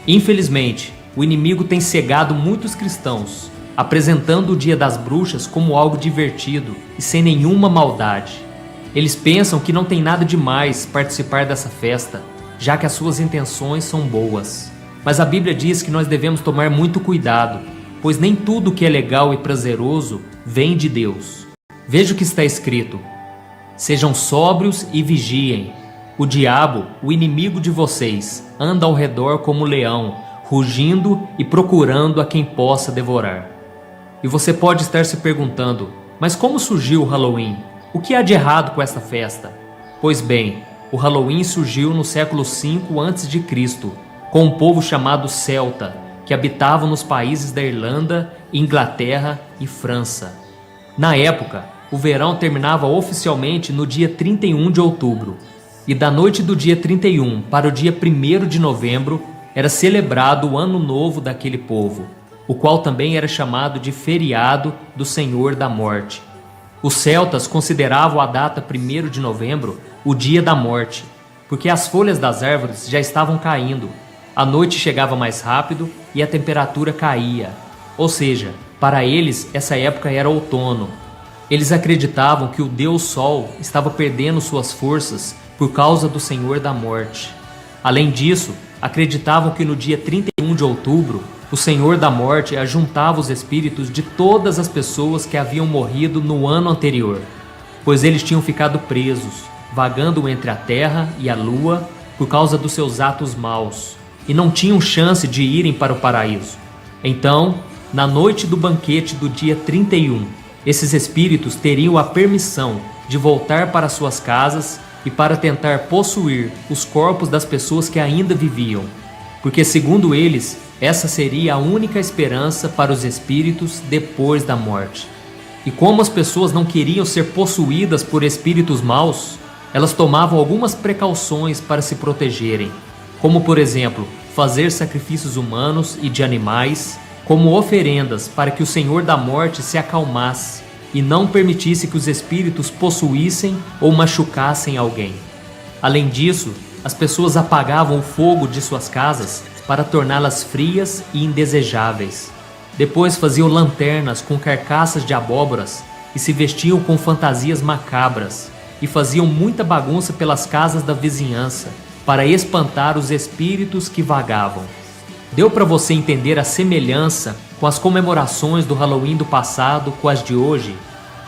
Infelizmente, o inimigo tem cegado muitos cristãos, apresentando o Dia das Bruxas como algo divertido e sem nenhuma maldade. Eles pensam que não tem nada demais participar dessa festa, já que as suas intenções são boas. Mas a Bíblia diz que nós devemos tomar muito cuidado, pois nem tudo que é legal e prazeroso vem de Deus. Veja o que está escrito: sejam sóbrios e vigiem. O diabo, o inimigo de vocês, anda ao redor como leão, rugindo e procurando a quem possa devorar. E você pode estar se perguntando: mas como surgiu o Halloween? O que há de errado com esta festa? Pois bem, o Halloween surgiu no século V a.C., com um povo chamado celta, que habitavam nos países da Irlanda, Inglaterra e França. Na época, o verão terminava oficialmente no dia 31 de outubro, e da noite do dia 31 para o dia 1º de novembro era celebrado o Ano Novo daquele povo, o qual também era chamado de feriado do Senhor da Morte. Os celtas consideravam a data 1º de novembro o dia da morte, porque as folhas das árvores já estavam caindo, a noite chegava mais rápido e a temperatura caía. Ou seja, para eles essa época era outono. Eles acreditavam que o Deus Sol estava perdendo suas forças por causa do Senhor da Morte. Além disso, acreditavam que no dia 31 de outubro, o Senhor da Morte ajuntava os espíritos de todas as pessoas que haviam morrido no ano anterior, pois eles tinham ficado presos, vagando entre a terra e a lua por causa dos seus atos maus, e não tinham chance de irem para o paraíso. Então, na noite do banquete do dia 31, esses espíritos teriam a permissão de voltar para suas casas e para tentar possuir os corpos das pessoas que ainda viviam, porque segundo eles, essa seria a única esperança para os espíritos depois da morte. E como as pessoas não queriam ser possuídas por espíritos maus, elas tomavam algumas precauções para se protegerem, como por exemplo, fazer sacrifícios humanos e de animais, como oferendas para que o Senhor da Morte se acalmasse e não permitisse que os espíritos possuíssem ou machucassem alguém. Além disso, as pessoas apagavam o fogo de suas casas para torná-las frias e indesejáveis. Depois faziam lanternas com carcaças de abóboras e se vestiam com fantasias macabras e faziam muita bagunça pelas casas da vizinhança para espantar os espíritos que vagavam. Deu para você entender a semelhança com as comemorações do Halloween do passado com as de hoje?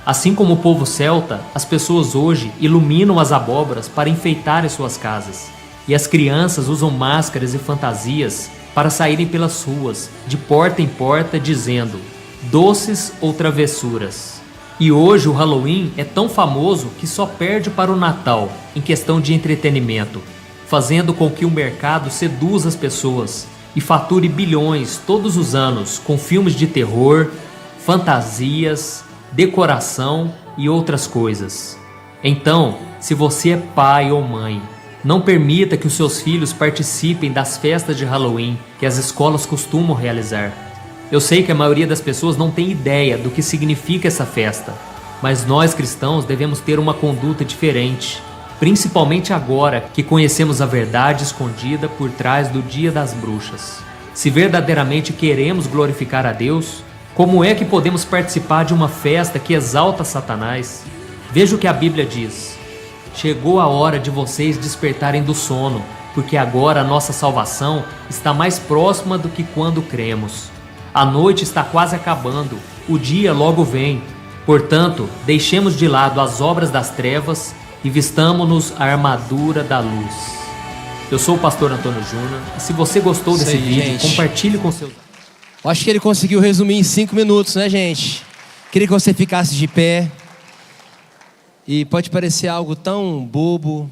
Assim como o povo celta, as pessoas hoje iluminam as abóboras para enfeitarem suas casas. E as crianças usam máscaras e fantasias para saírem pelas ruas, de porta em porta, dizendo doces ou travessuras. E hoje o Halloween é tão famoso que só perde para o Natal em questão de entretenimento, fazendo com que o mercado seduza as pessoas e fature bilhões todos os anos com filmes de terror, fantasias, decoração e outras coisas. Então, se você é pai ou mãe, não permita que os seus filhos participem das festas de Halloween que as escolas costumam realizar. Eu sei que a maioria das pessoas não tem ideia do que significa essa festa, mas nós cristãos devemos ter uma conduta diferente, principalmente agora que conhecemos a verdade escondida por trás do Dia das Bruxas. Se verdadeiramente queremos glorificar a Deus, como é que podemos participar de uma festa que exalta Satanás? Veja o que a Bíblia diz. Chegou a hora de vocês despertarem do sono, porque agora a nossa salvação está mais próxima do que quando cremos. A noite está quase acabando, o dia logo vem. Portanto, deixemos de lado as obras das trevas e vistamo-nos a armadura da luz. Eu sou o pastor Antônio Júnior, e se você gostou desse vídeo, gente, compartilhe com seus... Acho que ele conseguiu resumir em 5 minutos, né, gente? Queria que você ficasse de pé. E pode parecer algo tão bobo,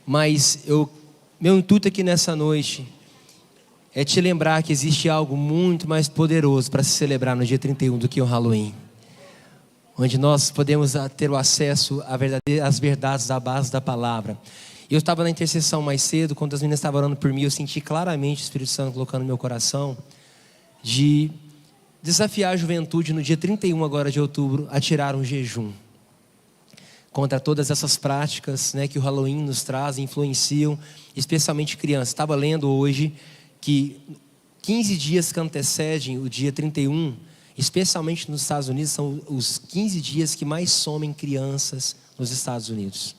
mas meu intuito aqui nessa noite é te lembrar que existe algo muito mais poderoso para se celebrar no dia 31 do que o Halloween, onde nós podemos ter o acesso às verdades da base da palavra. Eu estava na intercessão mais cedo, quando as meninas estavam orando por mim, eu senti claramente o Espírito Santo colocando no meu coração de desafiar a juventude no dia 31 agora de outubro a tirar um jejum contra todas essas práticas, né, que o Halloween nos traz e influenciam, especialmente crianças. Estava lendo hoje que 15 dias que antecedem o dia 31, especialmente nos Estados Unidos, são os 15 dias que mais somem crianças nos Estados Unidos.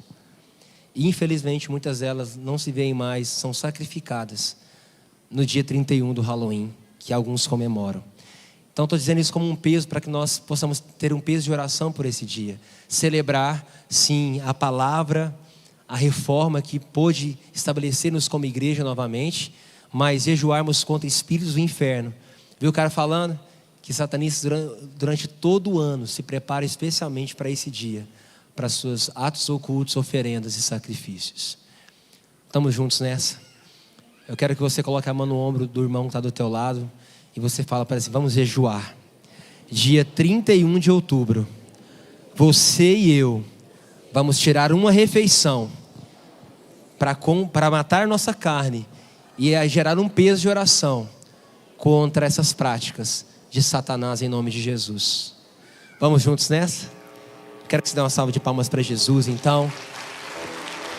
E infelizmente muitas delas não se veem mais, são sacrificadas no dia 31 do Halloween, que alguns comemoram. Então estou dizendo isso como um peso para que nós possamos ter um peso de oração por esse dia. Celebrar, sim, a palavra, a reforma que pôde estabelecer-nos como igreja novamente, mas jejuarmos contra espíritos do inferno. Viu o cara falando? Que satanistas durante todo o ano se preparam especialmente para esse dia, para seus atos ocultos, oferendas e sacrifícios. Estamos juntos nessa? Eu quero que você coloque a mão no ombro do irmão que está do teu lado e você fala para assim: vamos jejuar. Dia 31 de outubro, você e eu vamos tirar uma refeição para matar nossa carne e gerar um peso de oração contra essas práticas de Satanás, em nome de Jesus. Vamos juntos nessa? Quero que você dê uma salva de palmas para Jesus, então.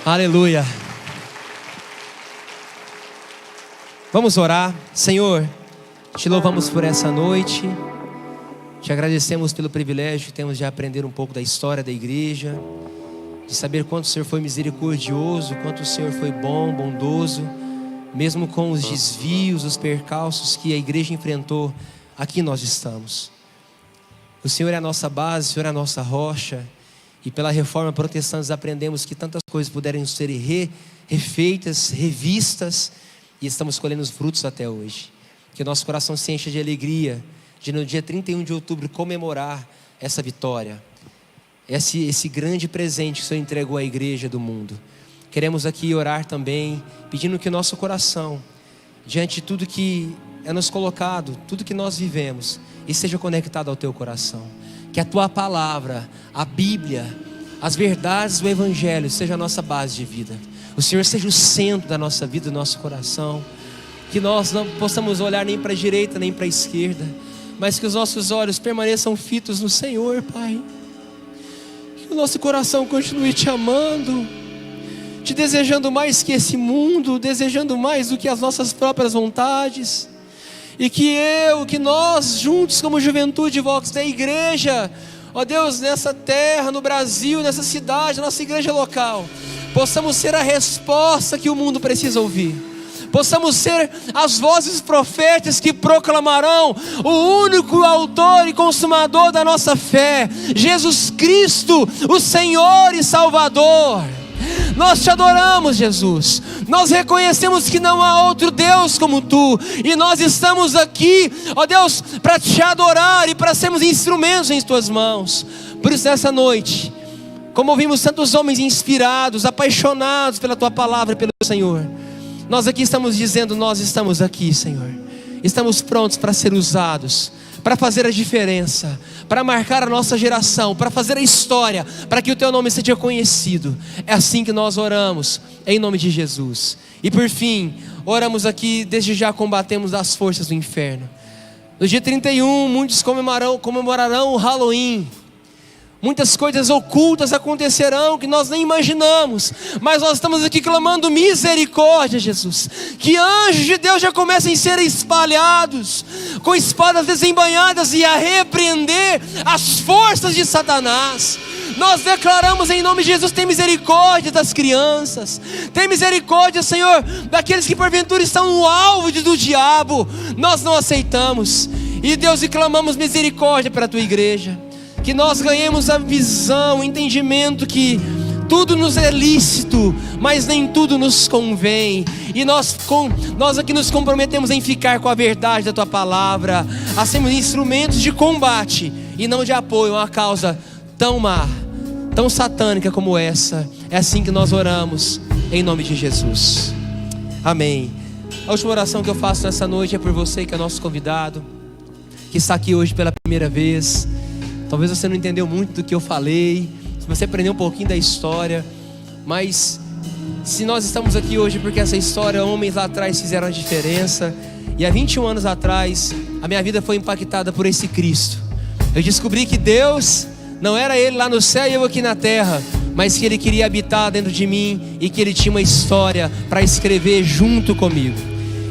Aleluia. Vamos orar. Senhor, te louvamos por essa noite. Te agradecemos pelo privilégio que temos de aprender um pouco da história da igreja, de saber quanto o Senhor foi misericordioso, quanto o Senhor foi bom, bondoso, mesmo com os desvios, os percalços que a igreja enfrentou. Aqui nós estamos. O Senhor é a nossa base, o Senhor é a nossa rocha, e pela reforma protestante aprendemos que tantas coisas puderam ser refeitas, revistas, e estamos colhendo os frutos até hoje. Que o nosso coração se encha de alegria de no dia 31 de outubro comemorar essa vitória, esse grande presente que o Senhor entregou à igreja do mundo. Queremos aqui orar também, pedindo que o nosso coração, diante de tudo que é nos colocado, tudo que nós vivemos, esteja conectado ao teu coração. Que a tua palavra, a Bíblia, as verdades do Evangelho seja a nossa base de vida. O Senhor seja o centro da nossa vida, do nosso coração. Que nós não possamos olhar nem para a direita nem para a esquerda, mas que os nossos olhos permaneçam fitos no Senhor, Pai. Que o nosso coração continue te amando, te desejando mais que esse mundo, desejando mais do que as nossas próprias vontades. E que nós juntos como juventude Vox da igreja, ó Deus, nessa terra, no Brasil, nessa cidade, nossa igreja local, possamos ser a resposta que o mundo precisa ouvir. Possamos ser as vozes proféticas que proclamarão o único autor e consumador da nossa fé, Jesus Cristo, o Senhor e Salvador. Nós te adoramos, Jesus. Nós reconhecemos que não há outro Deus como tu, e nós estamos aqui, ó Deus, para te adorar e para sermos instrumentos em tuas mãos. Por isso nessa noite, como ouvimos tantos homens inspirados, apaixonados pela tua palavra e pelo Senhor, nós aqui estamos dizendo: nós estamos aqui, Senhor. Estamos prontos para ser usados, para fazer a diferença, para marcar a nossa geração, para fazer a história, para que o teu nome seja conhecido. É assim que nós oramos, em nome de Jesus. E por fim, oramos aqui, desde já combatemos as forças do inferno. No dia 31, muitos comemorarão o Halloween. Muitas coisas ocultas acontecerão que nós nem imaginamos, mas nós estamos aqui clamando misericórdia, Jesus. Que anjos de Deus já comecem a ser espalhados com espadas desembainhadas e a repreender as forças de Satanás. Nós declaramos em nome de Jesus: tem misericórdia das crianças, tem misericórdia, Senhor, daqueles que porventura estão no alvo do diabo. Nós não aceitamos, e Deus, e clamamos misericórdia para a tua igreja. Que nós ganhemos a visão, o entendimento que tudo nos é lícito, mas nem tudo nos convém. E nós aqui nos comprometemos em ficar com a verdade da tua palavra, a sermos instrumentos de combate e não de apoio a uma causa tão má, tão satânica como essa. É assim que nós oramos, em nome de Jesus. Amém. A última oração que eu faço nessa noite é por você que é nosso convidado, que está aqui hoje pela primeira vez. Talvez você não entendeu muito do que eu falei, se você aprendeu um pouquinho da história, mas se nós estamos aqui hoje porque essa história, homens lá atrás fizeram a diferença, e há 21 anos atrás a minha vida foi impactada por esse Cristo. Eu descobri que Deus não era Ele lá no céu e eu aqui na terra, mas que Ele queria habitar dentro de mim e que Ele tinha uma história para escrever junto comigo.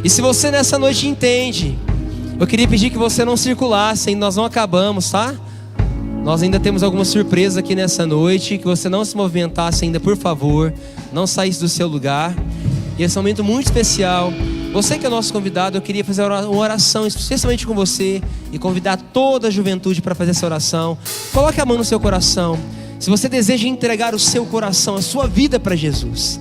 E se você nessa noite entende, eu queria pedir que você não circulasse, hein? Nós não acabamos, tá? Nós ainda temos alguma surpresa aqui nessa noite. Que você não se movimentasse ainda, por favor. Não saísse do seu lugar. E esse é um momento muito especial. Você que é nosso convidado, eu queria fazer uma oração especialmente com você e convidar toda a juventude para fazer essa oração. Coloque a mão no seu coração. Se você deseja entregar o seu coração, a sua vida para Jesus,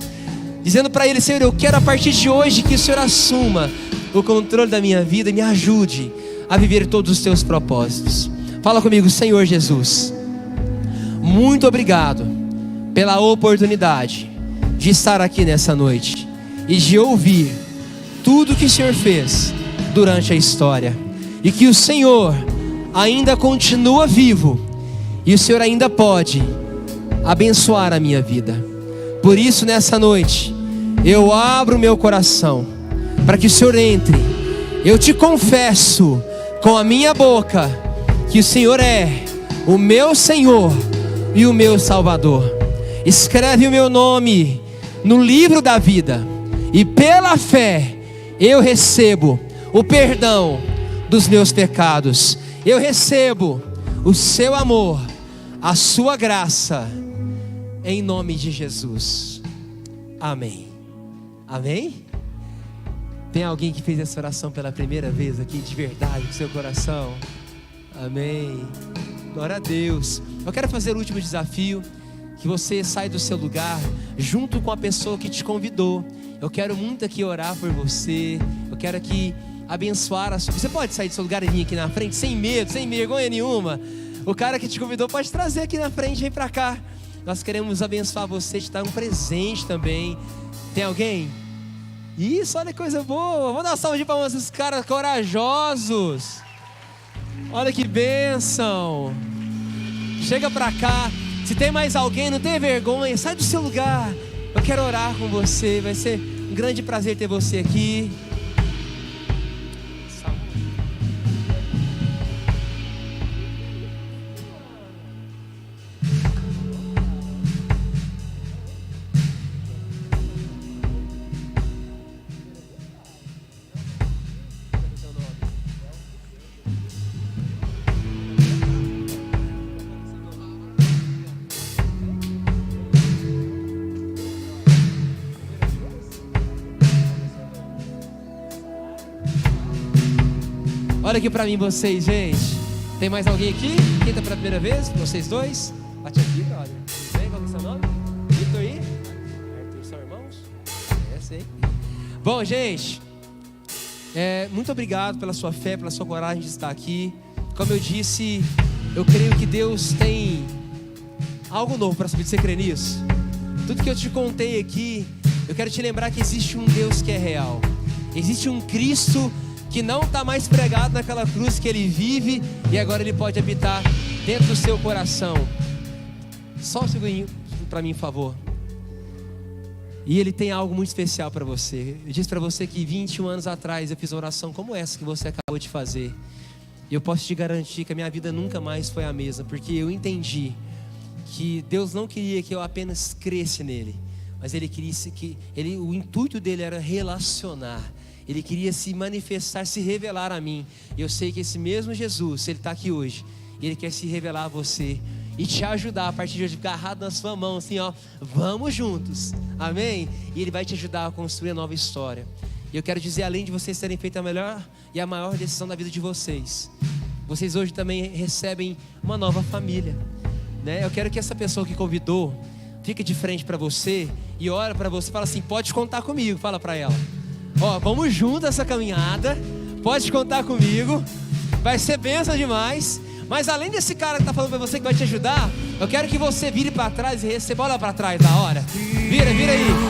dizendo para Ele: Senhor, eu quero a partir de hoje que o Senhor assuma o controle da minha vida e me ajude a viver todos os teus propósitos. Fala comigo: Senhor Jesus, muito obrigado pela oportunidade de estar aqui nessa noite e de ouvir tudo que o Senhor fez durante a história. e que o Senhor ainda continua vivo e o Senhor ainda pode abençoar a minha vida. Por isso, nessa noite, eu abro meu coração para que o Senhor entre. Eu te confesso com a minha boca que o Senhor é o meu Senhor e o meu Salvador. Escreve o meu nome no livro da vida, e pela fé eu recebo o perdão dos meus pecados. Eu recebo o seu amor, a sua graça, em nome de Jesus. Amém. Amém? Tem alguém que fez essa oração pela primeira vez aqui, de verdade, com seu coração? Amém. Glória a Deus. Eu quero fazer o último desafio, que você sai do seu lugar junto com a pessoa que te convidou. Eu quero muito aqui orar por você. Eu quero aqui abençoar a sua... Você pode sair do seu lugar e vir aqui na frente, sem medo, sem vergonha nenhuma. O cara que te convidou pode trazer aqui na frente, vem pra cá. Nós queremos abençoar você, te dar um presente também. Tem alguém? Isso, olha que coisa boa. Vamos dar uma salva de palmas esses caras corajosos. Olha que bênção. Chega pra cá. Se tem mais alguém, não tenha vergonha, sai do seu lugar. Eu quero orar com você. Vai ser um grande prazer ter você aqui. Olha aqui pra mim vocês, gente. Tem mais alguém aqui? Quem tá pela primeira vez? Vocês dois? Bate aqui, brother. Tudo bem? Qual é o seu nome? Vitor aí? Arthur, são irmãos? Sei. Bom, gente, muito obrigado pela sua fé, pela sua coragem de estar aqui. Como eu disse, eu creio que Deus tem algo novo para subir. Você crê nisso? Tudo que eu te contei aqui, eu quero te lembrar que existe um Deus que é real. Existe um Cristo que não está mais pregado naquela cruz, que Ele vive e agora Ele pode habitar dentro do seu coração. Só um segundinho para mim, por favor. E Ele tem algo muito especial para você. Eu disse para você que 21 anos atrás eu fiz uma oração como essa que você acabou de fazer. E eu posso te garantir que a minha vida nunca mais foi a mesma, porque eu entendi que Deus não queria que eu apenas cresce nele, mas Ele queria o intuito dele era relacionar. Ele queria se manifestar, se revelar a mim. E eu sei que esse mesmo Jesus, Ele está aqui hoje, e Ele quer se revelar a você e te ajudar a partir de hoje, agarrado na sua mão, assim ó, vamos juntos, amém? E Ele vai te ajudar a construir a nova história. E eu quero dizer, além de vocês terem feito a melhor e a maior decisão da vida de vocês, vocês hoje também recebem uma nova família, né? Eu quero que essa pessoa que convidou fique de frente para você e ora para você, fala assim, pode contar comigo, fala para ela. Ó, vamos juntos essa caminhada, pode contar comigo, vai ser bênção demais. Mas além desse cara que tá falando pra você que vai te ajudar, eu quero que você vire para trás e receba, olha para trás na hora. Vira aí.